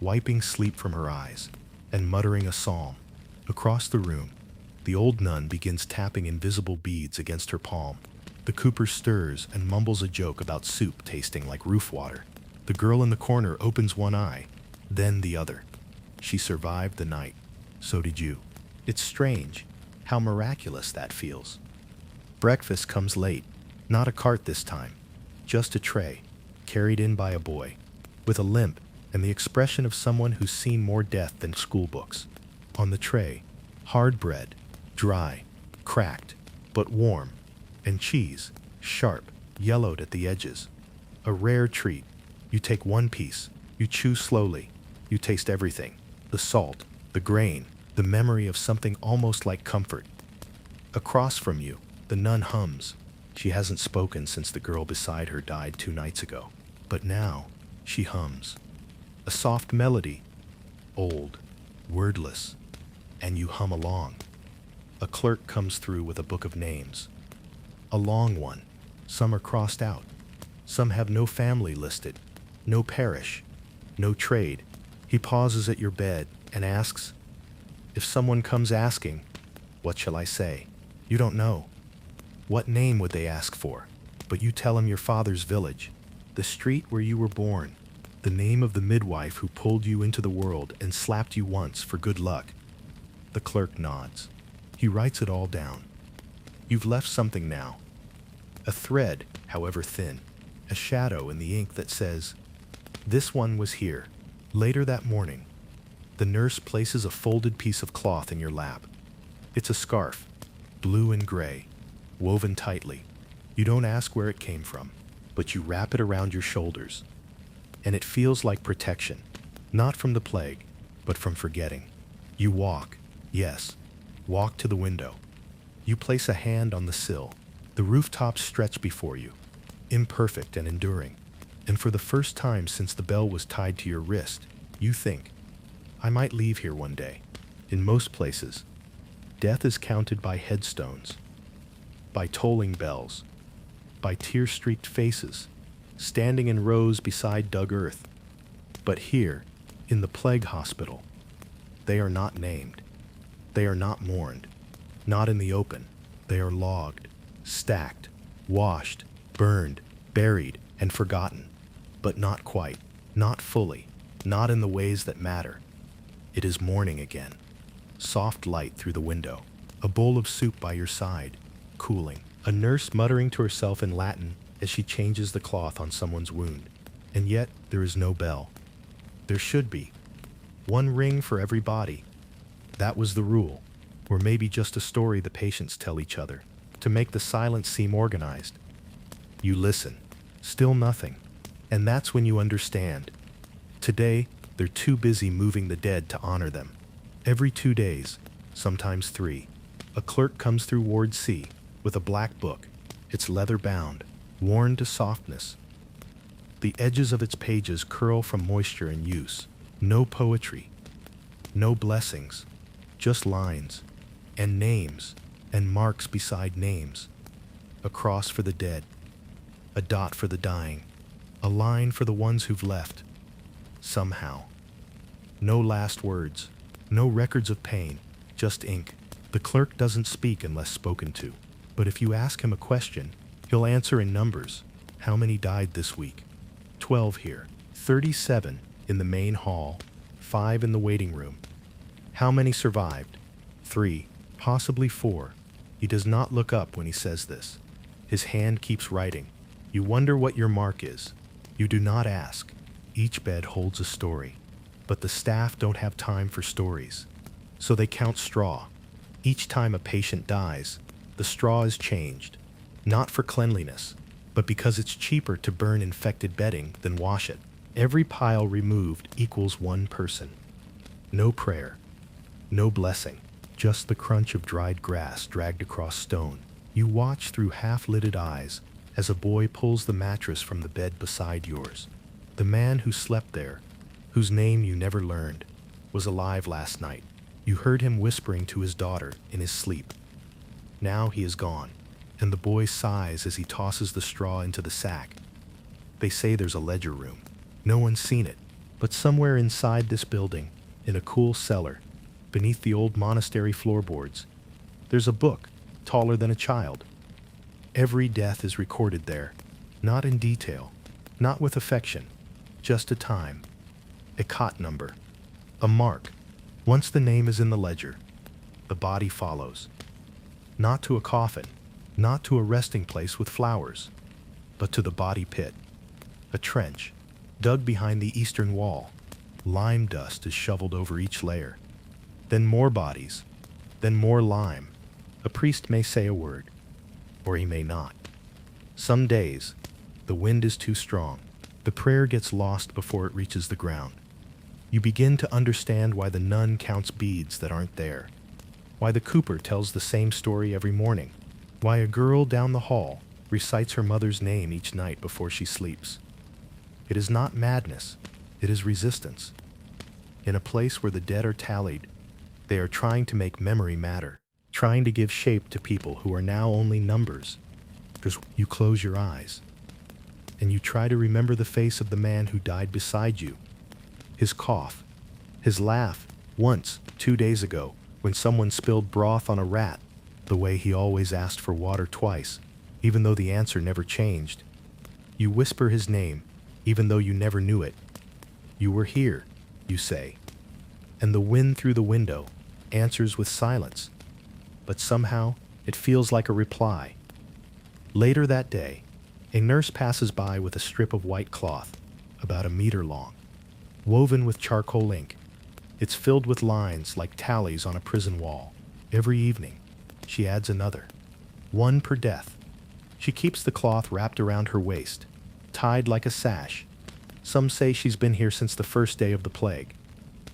wiping sleep from her eyes and muttering a psalm. Across the room, the old nun begins tapping invisible beads against her palm. The cooper stirs and mumbles a joke about soup tasting like roof water. The girl in the corner opens one eye, then the other. She survived the night. So did you. It's strange how miraculous that feels. Breakfast comes late. Not a cart this time. Just a tray, carried in by a boy, with a limp and the expression of someone who's seen more death than school books. On the tray, hard bread, dry, cracked, but warm, and cheese, sharp, yellowed at the edges. A rare treat. You take one piece, you chew slowly, you taste everything. The salt, the grain, the memory of something almost like comfort. Across from you, the nun hums. She hasn't spoken since the girl beside her died 2 nights ago. But now, she hums. A soft melody, old, wordless, and you hum along. A clerk comes through with a book of names. A long one. Some are crossed out. Some have no family listed, no parish, no trade. He pauses at your bed and asks, If someone comes asking, what shall I say? You don't know. What name would they ask for? But you tell them your father's village, the street where you were born, the name of the midwife who pulled you into the world and slapped you once for good luck. The clerk nods. He writes it all down. You've left something now. A thread, however thin, a shadow in the ink that says, this one was here. Later that morning, the nurse places a folded piece of cloth in your lap. It's a scarf, blue and gray, woven tightly. You don't ask where it came from, but you wrap it around your shoulders. And it feels like protection, not from the plague, but from forgetting. You walk, yes, walk to the window. You place a hand on the sill. The rooftops stretch before you, imperfect and enduring. And for the first time since the bell was tied to your wrist, you think, I might leave here one day. In most places, death is counted by headstones, by tolling bells, by tear-streaked faces, standing in rows beside dug earth. But here, in the plague hospital, they are not named. They are not mourned, not in the open. They are logged, stacked, washed, burned, buried, and forgotten. But not quite, not fully, not in the ways that matter. It is morning again. Soft light through the window. A bowl of soup by your side, cooling. A nurse muttering to herself in Latin as she changes the cloth on someone's wound. And yet, there is no bell. There should be. One ring for every body. That was the rule. Or maybe just a story the patients tell each other, to make the silence seem organized. You listen. Still nothing. And that's when you understand. Today, they're too busy moving the dead to honor them. Every 2 days, sometimes 3, a clerk comes through Ward C with a black book. It's leather-bound, worn to softness. The edges of its pages curl from moisture and use. No poetry, no blessings, just lines, and names, and marks beside names. A cross for the dead, a dot for the dying, a line for the ones who've left. Somehow. No last words, no records of pain, just ink. The clerk doesn't speak unless spoken to. But if you ask him a question, he'll answer in numbers. How many died this week? 12 here. 37 in the main hall. 5 in the waiting room. How many survived? 3, possibly 4. He does not look up when he says this. His hand keeps writing. You wonder what your mark is. You do not ask. Each bed holds a story. But the staff don't have time for stories. So they count straw. Each time a patient dies, the straw is changed. Not for cleanliness, but because it's cheaper to burn infected bedding than wash it. Every pile removed equals one person. No prayer. No blessing. Just the crunch of dried grass dragged across stone. You watch through half-lidded eyes as a boy pulls the mattress from the bed beside yours. The man who slept there, whose name you never learned, was alive last night. You heard him whispering to his daughter in his sleep. Now he is gone, and the boy sighs as he tosses the straw into the sack. They say there's a ledger room. No one's seen it, but somewhere inside this building, in a cool cellar, beneath the old monastery floorboards, there's a book taller than a child. Every death is recorded there, not in detail, not with affection, just a time, a cot number, a mark. Once the name is in the ledger, the body follows. Not to a coffin, not to a resting place with flowers, but to the body pit, a trench, dug behind the eastern wall. Lime dust is shoveled over each layer. Then more bodies, then more lime. A priest may say a word, or he may not. Some days, the wind is too strong. The prayer gets lost before it reaches the ground. You begin to understand why the nun counts beads that aren't there, why the cooper tells the same story every morning, why a girl down the hall recites her mother's name each night before she sleeps. It is not madness, it is resistance. In a place where the dead are tallied, they are trying to make memory matter, trying to give shape to people who are now only numbers. You close your eyes, and you try to remember the face of the man who died beside you. His cough, his laugh, once, 2 days ago, when someone spilled broth on a rat, the way he always asked for water twice, even though the answer never changed. You whisper his name, even though you never knew it. You were here, you say. And the wind through the window answers with silence, but somehow it feels like a reply. Later that day, a nurse passes by with a strip of white cloth, about a meter long, woven with charcoal ink. It's filled with lines like tallies on a prison wall. Every evening, she adds another, one per death. She keeps the cloth wrapped around her waist, tied like a sash. Some say she's been here since the first day of the plague,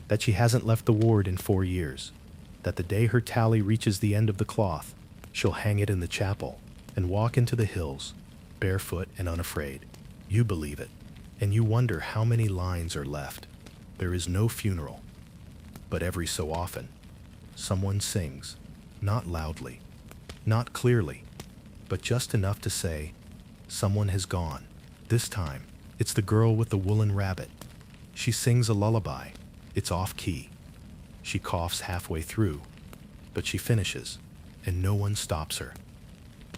that she hasn't left the ward in 4 years, that the day her tally reaches the end of the cloth, she'll hang it in the chapel and walk into the hills, barefoot and unafraid. You believe it, and you wonder how many lines are left. There is no funeral, but every so often, someone sings, not loudly, not clearly, but just enough to say, someone has gone. This time, it's the girl with the woolen rabbit. She sings a lullaby. It's off-key. She coughs halfway through, but she finishes, and no one stops her.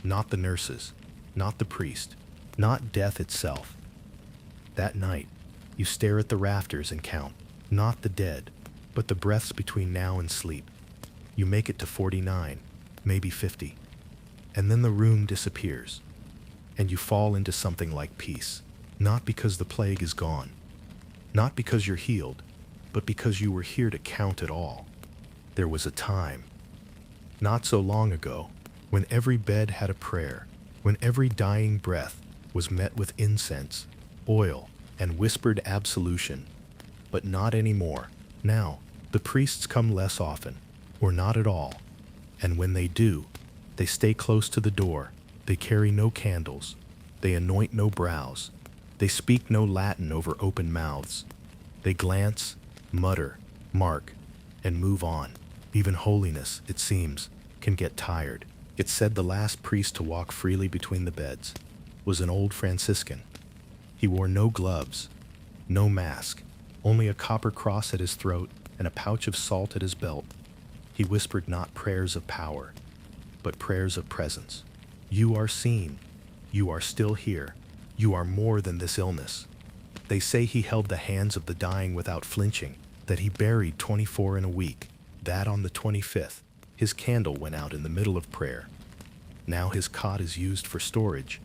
Not the nurses, not the priest, not death itself. That night, you stare at the rafters and count, not the dead, but the breaths between now and sleep. You make it to 49, maybe 50, and then the room disappears, and you fall into something like peace, not because the plague is gone, not because you're healed, but because you were here to count it all. There was a time, not so long ago, when every bed had a prayer, when every dying breath was met with incense, oil, and whispered absolution. But not anymore. Now, the priests come less often, or not at all. And when they do, they stay close to the door. They carry no candles. They anoint no brows. They speak no Latin over open mouths. They glance, mutter, mark, and move on. Even holiness, it seems, can get tired. It's said the last priest to walk freely between the beds was an old Franciscan. He wore no gloves, no mask, only a copper cross at his throat and a pouch of salt at his belt. He whispered not prayers of power, but prayers of presence. You are seen. You are still here. You are more than this illness. They say he held the hands of the dying without flinching, that he buried 24 in a week, that on the 25th, his candle went out in the middle of prayer. Now his cot is used for storage,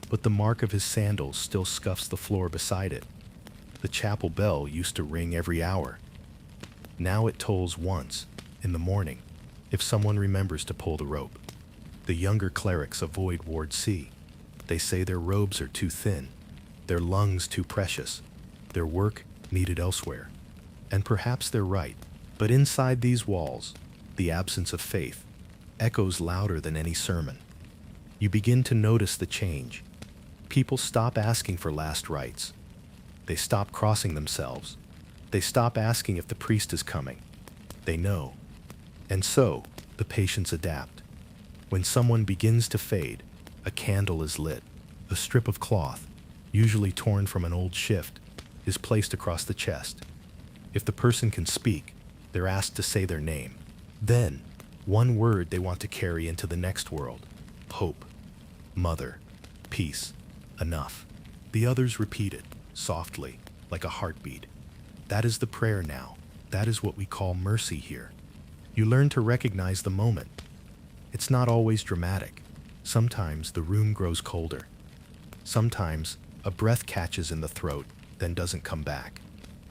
but the mark of his sandals still scuffs the floor beside it. The chapel bell used to ring every hour. Now it tolls once, in the morning, if someone remembers to pull the rope. The younger clerics avoid Ward C. They say their robes are too thin, their lungs too precious, their work needed elsewhere. And perhaps they're right, but inside these walls, the absence of faith echoes louder than any sermon. You begin to notice the change. People stop asking for last rites. They stop crossing themselves. They stop asking if the priest is coming. They know. And so, the patients adapt. When someone begins to fade, a candle is lit. A strip of cloth, usually torn from an old shift, is placed across the chest. If the person can speak, they're asked to say their name. Then, one word they want to carry into the next world: hope, mother, peace, enough. The others repeat it, softly, like a heartbeat. That is the prayer now. That is what we call mercy here. You learn to recognize the moment. It's not always dramatic. Sometimes the room grows colder. Sometimes a breath catches in the throat, then doesn't come back.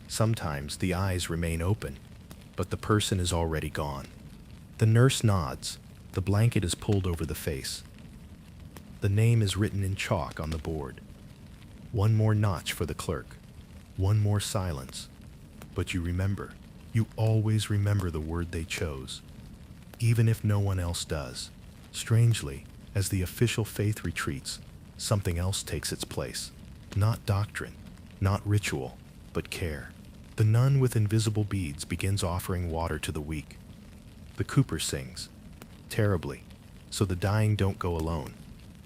Sometimes the eyes remain open, but the person is already gone. The nurse nods. The blanket is pulled over the face. The name is written in chalk on the board. One more notch for the clerk. One more silence. But you remember. You always remember the word they chose, even if no one else does. Strangely, as the official faith retreats, something else takes its place. Not doctrine, not ritual, but care. The nun with invisible beads begins offering water to the weak. The cooper sings, terribly, so the dying don't go alone.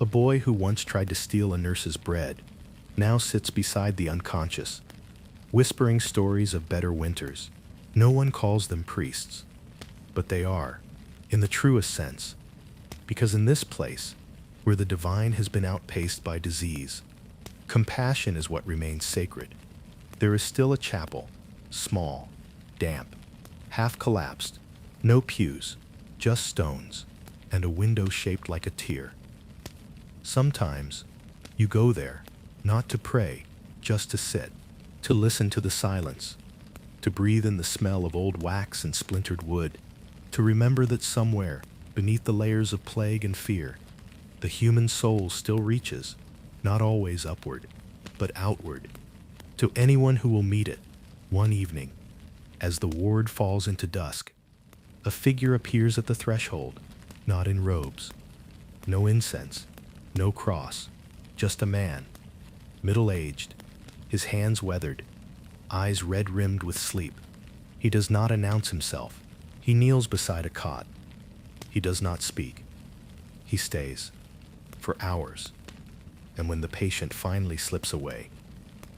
A boy who once tried to steal a nurse's bread now sits beside the unconscious, whispering stories of better winters. No one calls them priests. but they are, in the truest sense, because in this place, where the divine has been outpaced by disease, compassion is what remains sacred. There is still a chapel, small, damp, half collapsed, no pews, just stones, and a window shaped like a tear. Sometimes, you go there, not to pray, just to sit, to listen to the silence, to breathe in the smell of old wax and splintered wood, to remember that somewhere, beneath the layers of plague and fear, the human soul still reaches, not always upward, but outward, to anyone who will meet it. One evening, as the ward falls into dusk, a figure appears at the threshold, not in robes, no incense, no cross, just a man, middle-aged, his hands weathered, eyes red-rimmed with sleep. He does not announce himself. He kneels beside a cot. He does not speak. He stays, for hours, and when the patient finally slips away,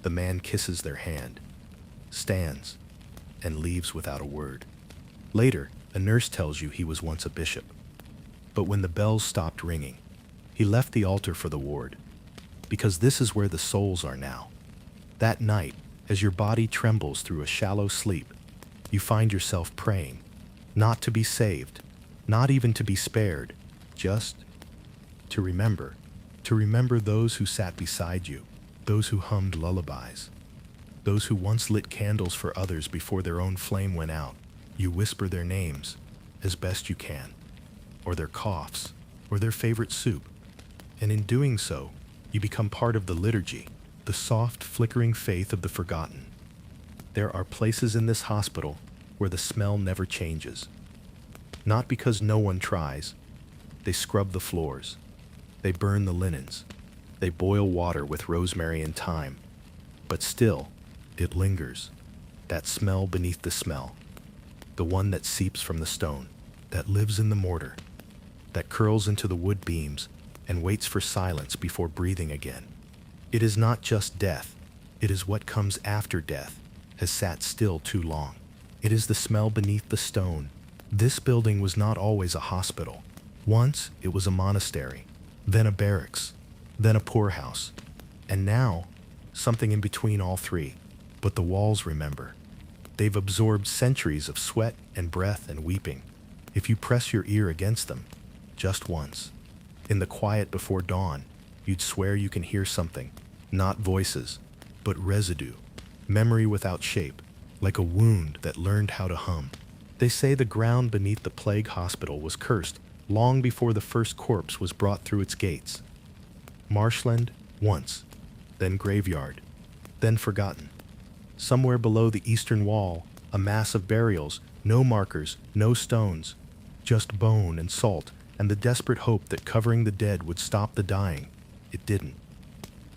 the man kisses their hand, stands, and leaves without a word. Later, a nurse tells you he was once a bishop. But when the bells stopped ringing, he left the altar for the ward, because this is where the souls are now. That night, as your body trembles through a shallow sleep, you find yourself praying, not to be saved, not even to be spared, just to remember those who sat beside you, those who hummed lullabies, those who once lit candles for others before their own flame went out. You whisper their names as best you can, or their coughs, or their favorite soup, and in doing so, you become part of the liturgy, the soft, flickering faith of the forgotten. There are places in this hospital where the smell never changes. Not because no one tries. They scrub the floors. They burn the linens. They boil water with rosemary and thyme. But still, it lingers. That smell beneath the smell. The one that seeps from the stone, that lives in the mortar, that curls into the wood beams and waits for silence before breathing again. It is not just death. It is what comes after death has sat still too long. It is the smell beneath the stone. This building was not always a hospital. Once it was a monastery, then a barracks, then a poorhouse, and now something in between all three. But the walls remember. They've absorbed centuries of sweat and breath and weeping. If you press your ear against them, just once, in the quiet before dawn, you'd swear you can hear something, not voices, but residue, memory without shape, like a wound that learned how to hum. They say the ground beneath the plague hospital was cursed long before the first corpse was brought through its gates. Marshland, once, then graveyard, then forgotten. Somewhere below the eastern wall, a mass of burials, no markers, no stones, just bone and salt, and the desperate hope that covering the dead would stop the dying. It didn't.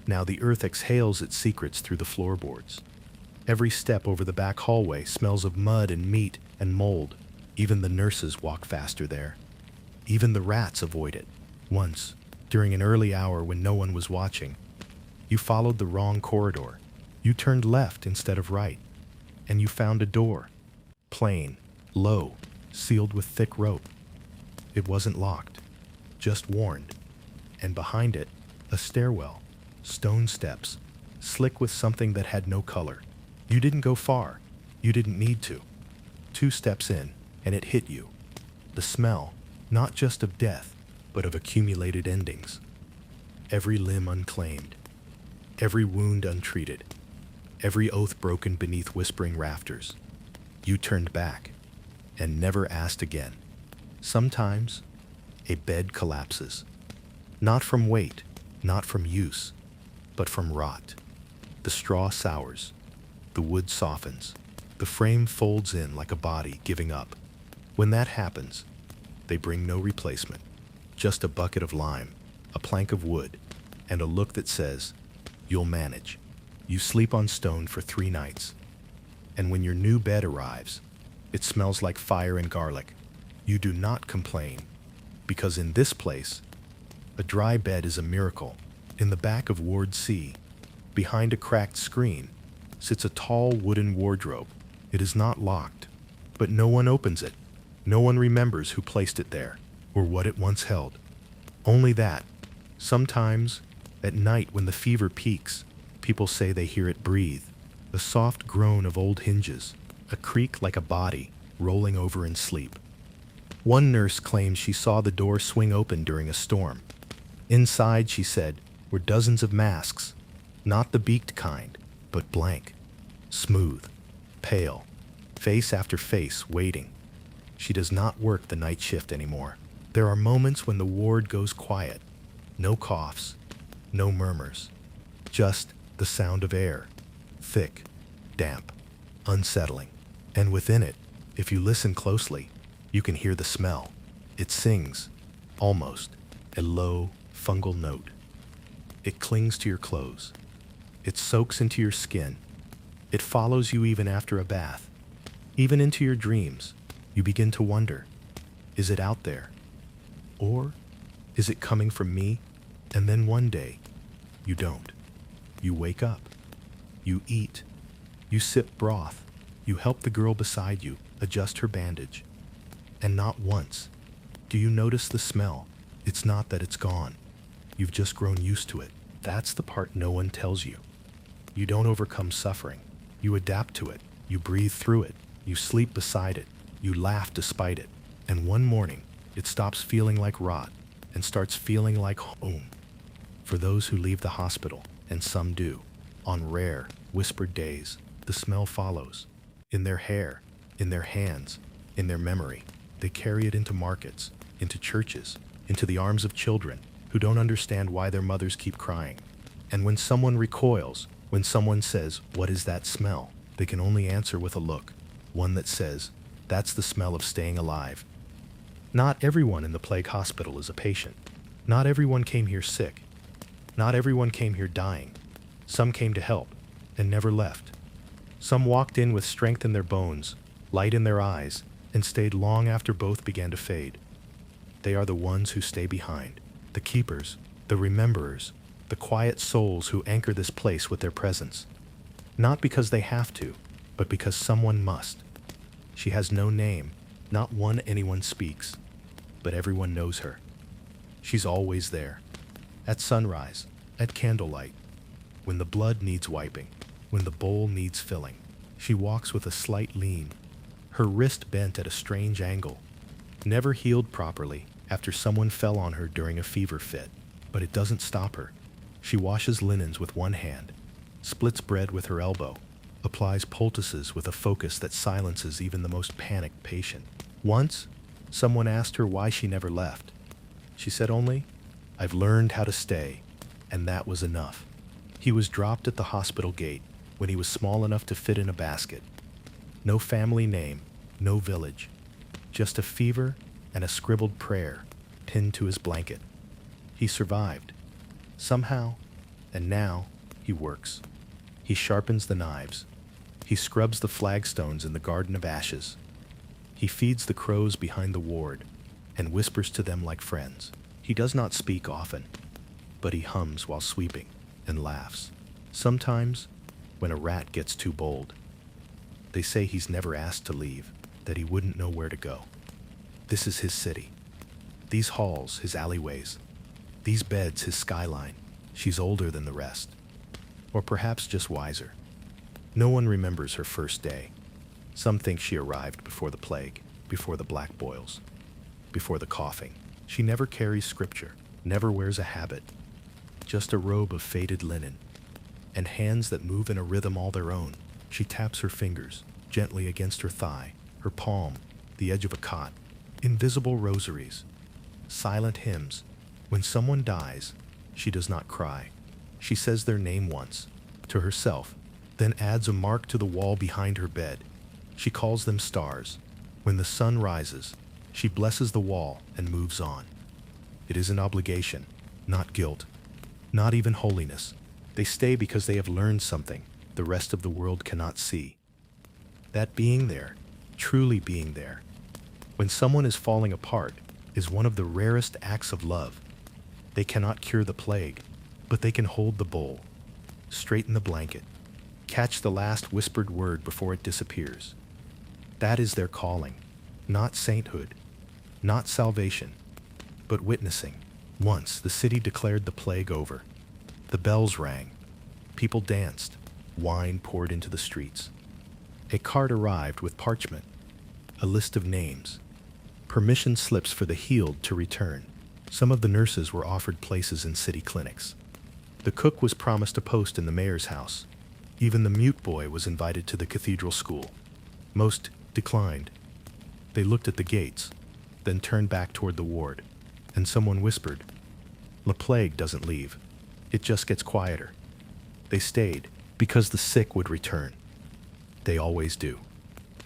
Now the earth exhales its secrets through the floorboards. Every step over the back hallway smells of mud and meat and mold. Even the nurses walk faster there. Even the rats avoid it. Once, during an early hour when no one was watching, you followed the wrong corridor. You turned left instead of right, and you found a door. Plain, low, sealed with thick rope. It wasn't locked, just warned. And behind it, a stairwell, stone steps, slick with something that had no color. You didn't go far. You didn't need to. 2 steps in, and it hit you. The smell, not just of death, but of accumulated endings. Every limb unclaimed. Every wound untreated. Every oath broken beneath whispering rafters. You turned back, and never asked again. Sometimes, a bed collapses. Not from weight, not from use, but from rot. The straw sours. The wood softens. The frame folds in like a body giving up. When that happens, they bring no replacement. Just a bucket of lime, a plank of wood, and a look that says, "You'll manage." You sleep on stone for 3 nights. And when your new bed arrives, it smells like fire and garlic. You do not complain, because in this place, a dry bed is a miracle. In the back of Ward C, behind a cracked screen, sits a tall wooden wardrobe. It is not locked, but no one opens it. No one remembers who placed it there or what it once held. Only that, sometimes, at night when the fever peaks, people say they hear it breathe, the soft groan of old hinges, a creak like a body rolling over in sleep. One nurse claims she saw the door swing open during a storm. Inside, she said, were dozens of masks, not the beaked kind, but blank, smooth, pale, face after face waiting. She does not work the night shift anymore. There are moments when the ward goes quiet. No coughs, no murmurs, just the sound of air, thick, damp, unsettling. And within it, if you listen closely, you can hear the smell. It sings, almost, a low, fungal note. It clings to your clothes. It soaks into your skin. It follows you even after a bath. Even into your dreams, you begin to wonder, is it out there? Or is it coming from me? And then one day, you don't. You wake up. You eat. You sip broth. You help the girl beside you adjust her bandage. And not once do you notice the smell. It's not that it's gone. You've just grown used to it. That's the part no one tells you. You don't overcome suffering. You adapt to it. You breathe through it. You sleep beside it. You laugh despite it. And one morning, it stops feeling like rot and starts feeling like home. For those who leave the hospital, and some do, on rare, whispered days, the smell follows. In their hair, in their hands, in their memory. They carry it into markets, into churches, into the arms of children who don't understand why their mothers keep crying. And when someone recoils, when someone says, "What is that smell?" they can only answer with a look, one that says, "That's the smell of staying alive." Not everyone in the plague hospital is a patient. Not everyone came here sick. Not everyone came here dying. Some came to help and never left. Some walked in with strength in their bones, light in their eyes, and stayed long after both began to fade. They are the ones who stay behind, the keepers, the rememberers, the quiet souls who anchor this place with their presence. Not because they have to, but because someone must. She has no name, not one anyone speaks, but everyone knows her. She's always there. At sunrise, at candlelight, when the blood needs wiping, when the bowl needs filling. She walks with a slight lean, her wrist bent at a strange angle, never healed properly after someone fell on her during a fever fit. But it doesn't stop her. She washes linens with one hand, splits bread with her elbow, applies poultices with a focus that silences even the most panicked patient. Once, someone asked her why she never left. She said only, "I've learned how to stay," and that was enough. He was dropped at the hospital gate when he was small enough to fit in a basket. No family name, no village, just a fever and a scribbled prayer pinned to his blanket. He survived, somehow, and now he works. He sharpens the knives. He scrubs the flagstones in the garden of ashes. He feeds the crows behind the ward and whispers to them like friends. He does not speak often, but he hums while sweeping and laughs. Sometimes, when a rat gets too bold, they say he's never asked to leave, that he wouldn't know where to go. This is his city. These halls, his alleyways. These beds, his skyline. She's older than the rest. Or perhaps just wiser. No one remembers her first day. Some think she arrived before the plague, before the black boils, before the coughing. She never carries scripture, never wears a habit, just a robe of faded linen, and hands that move in a rhythm all their own. She taps her fingers gently against her thigh, her palm, the edge of a cot. Invisible rosaries, silent hymns. When someone dies, she does not cry. She says their name once, to herself, then adds a mark to the wall behind her bed. She calls them stars. When the sun rises, she blesses the wall and moves on. It is an obligation, not guilt, not even holiness. They stay because they have learned something the rest of the world cannot see. That being there, truly being there, when someone is falling apart, is one of the rarest acts of love. They cannot cure the plague, but they can hold the bowl, straighten the blanket, catch the last whispered word before it disappears. That is their calling. Not sainthood, not salvation, but witnessing. Once the city declared the plague over. The bells rang, people danced, wine poured into the streets. A cart arrived with parchment, a list of names, permission slips for the healed to return. Some of the nurses were offered places in city clinics. The cook was promised a post in the mayor's house. Even the mute boy was invited to the cathedral school. Most declined. They looked at the gates, then turned back toward the ward, and someone whispered, "The plague doesn't leave. It just gets quieter." They stayed because the sick would return. They always do.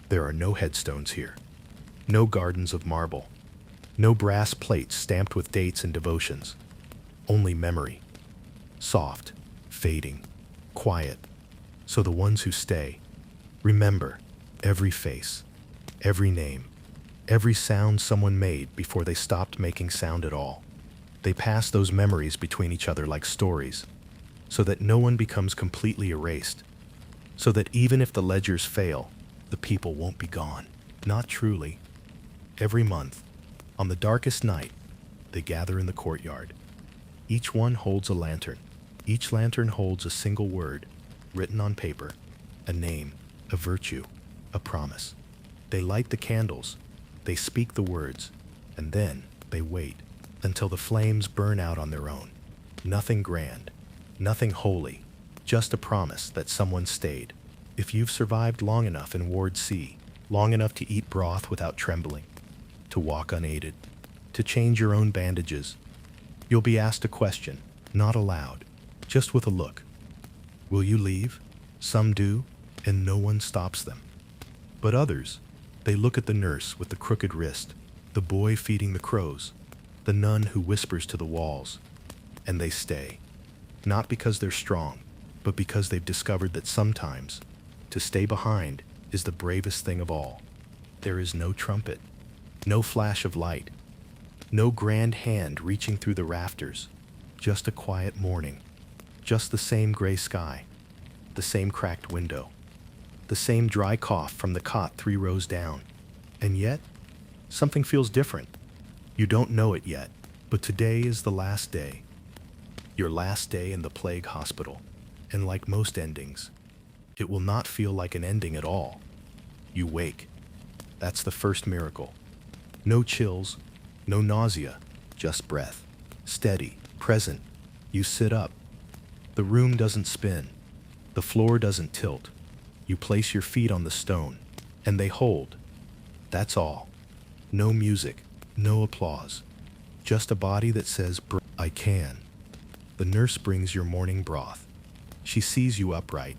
There are no headstones here, no gardens of marble, no brass plates stamped with dates and devotions. Only memory. Soft, fading, quiet. So the ones who stay remember every face, every name, every sound someone made before they stopped making sound at all. They pass those memories between each other like stories, so that no one becomes completely erased, so that even if the ledgers fail, the people won't be gone. Not truly. Every month, on the darkest night, they gather in the courtyard. Each one holds a lantern. Each lantern holds a single word, written on paper, a name, a virtue, a promise. They light the candles, they speak the words, and then they wait until the flames burn out on their own. Nothing grand, nothing holy, just a promise that someone stayed. If you've survived long enough in Ward C, long enough to eat broth without trembling, to walk unaided, to change your own bandages, you'll be asked a question, not aloud, just with a look. Will you leave? Some do, and no one stops them. But others, they look at the nurse with the crooked wrist, the boy feeding the crows, the nun who whispers to the walls, and they stay. Not because they're strong, but because they've discovered that sometimes, to stay behind is the bravest thing of all. There is no trumpet, no flash of light, no grand hand reaching through the rafters, just a quiet morning, just the same gray sky, the same cracked window, the same dry cough from the cot 3 rows down. And yet, something feels different. You don't know it yet, but today is the last day. Your last day in the plague hospital. And like most endings, it will not feel like an ending at all. You wake. That's the first miracle. No chills, no nausea, just breath. Steady, present. You sit up. The room doesn't spin. The floor doesn't tilt. You place your feet on the stone, and they hold. That's all. No music, no applause. Just a body that says, "I can." The nurse brings your morning broth. She sees you upright,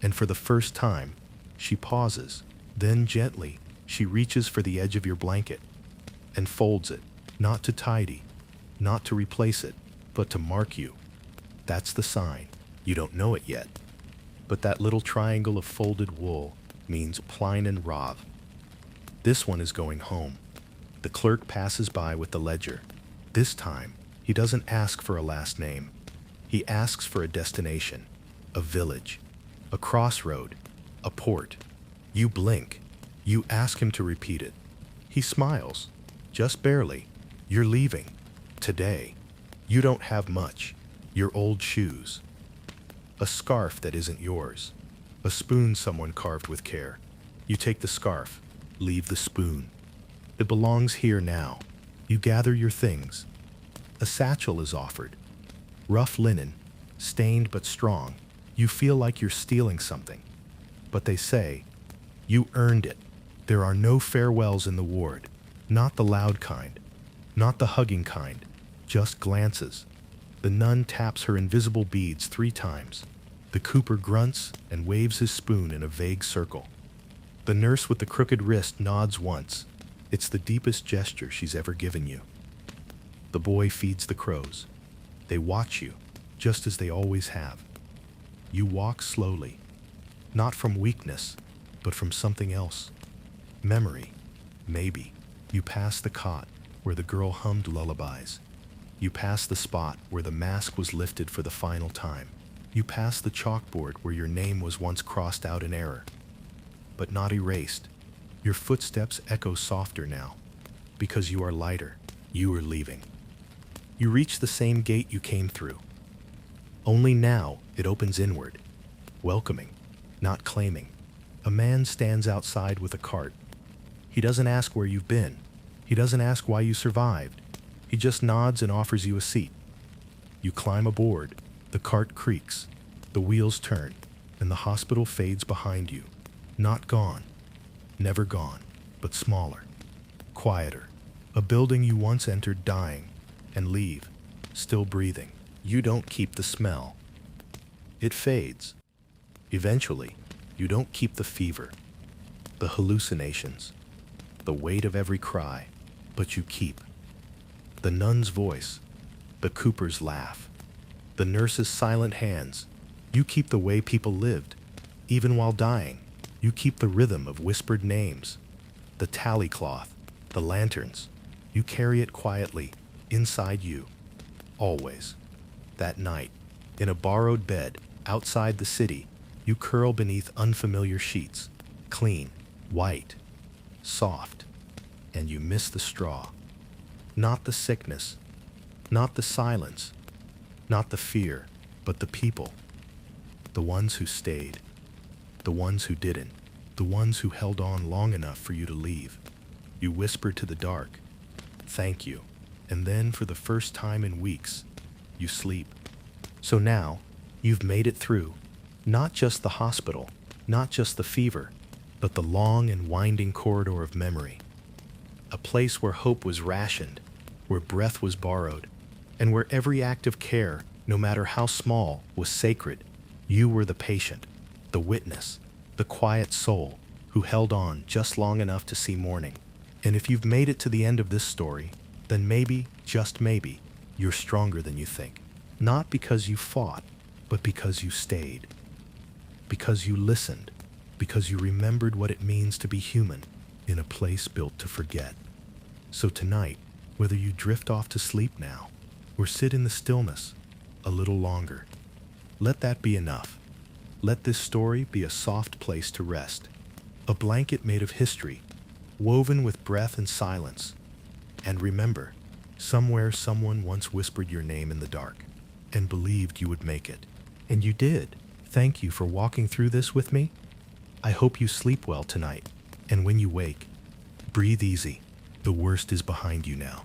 and for the first time, she pauses. Then gently, she reaches for the edge of your blanket and folds it, not to tidy, not to replace it, but to mark you. That's the sign. You don't know it yet, but that little triangle of folded wool means Pline and Rav. This one is going home. The clerk passes by with the ledger. This time, he doesn't ask for a last name. He asks for a destination, a village, a crossroad, a port. You blink. You ask him to repeat it. He smiles, just barely. You're leaving. Today. You don't have much. Your old shoes. A scarf that isn't yours. A spoon someone carved with care. You take the scarf, leave the spoon. It belongs here now. You gather your things. A satchel is offered. Rough linen, stained but strong. You feel like you're stealing something. But they say, you earned it. There are no farewells in the ward. Not the loud kind. Not the hugging kind. Just glances. The nun taps her invisible beads 3 times. The cooper grunts and waves his spoon in a vague circle. The nurse with the crooked wrist nods once. It's the deepest gesture she's ever given you. The boy feeds the crows. They watch you, just as they always have. You walk slowly, not from weakness, but from something else. Memory, maybe. You pass the cot where the girl hummed lullabies. You pass the spot where the mask was lifted for the final time. You pass the chalkboard where your name was once crossed out in error, but not erased. Your footsteps echo softer now, because you are lighter. You are leaving. You reach the same gate you came through. Only now it opens inward, welcoming, not claiming. A man stands outside with a cart. He doesn't ask where you've been. He doesn't ask why you survived. He just nods and offers you a seat. You climb aboard. The cart creaks. The wheels turn, and the hospital fades behind you. Not gone. Never gone, but smaller. Quieter. A building you once entered dying, and leave, still breathing. You don't keep the smell. It fades. Eventually, you don't keep the fever, the hallucinations, the weight of every cry, but you keep the nun's voice, the cooper's laugh, the nurse's silent hands. You keep the way people lived, even while dying. You keep the rhythm of whispered names, the tally cloth, the lanterns. You carry it quietly, inside you, always. That night, in a borrowed bed, outside the city, you curl beneath unfamiliar sheets, clean, white, soft, and you miss the straw. Not the sickness, not the silence, not the fear, but the people. The ones who stayed, the ones who didn't, the ones who held on long enough for you to leave. You whisper to the dark, "Thank you," and then for the first time in weeks, you sleep. So now, you've made it through, not just the hospital, not just the fever, but the long and winding corridor of memory. A place where hope was rationed, where breath was borrowed, and where every act of care, no matter how small, was sacred. You were the patient, the witness, the quiet soul who held on just long enough to see morning. And if you've made it to the end of this story, then maybe, just maybe, you're stronger than you think. Not because you fought, but because you stayed. Because you listened. Because you remembered what it means to be human in a place built to forget. So tonight, whether you drift off to sleep now, or sit in the stillness a little longer, let that be enough. Let this story be a soft place to rest. A blanket made of history, woven with breath and silence. And remember, somewhere someone once whispered your name in the dark and believed you would make it. And you did. Thank you for walking through this with me. I hope you sleep well tonight. And when you wake, breathe easy. The worst is behind you now.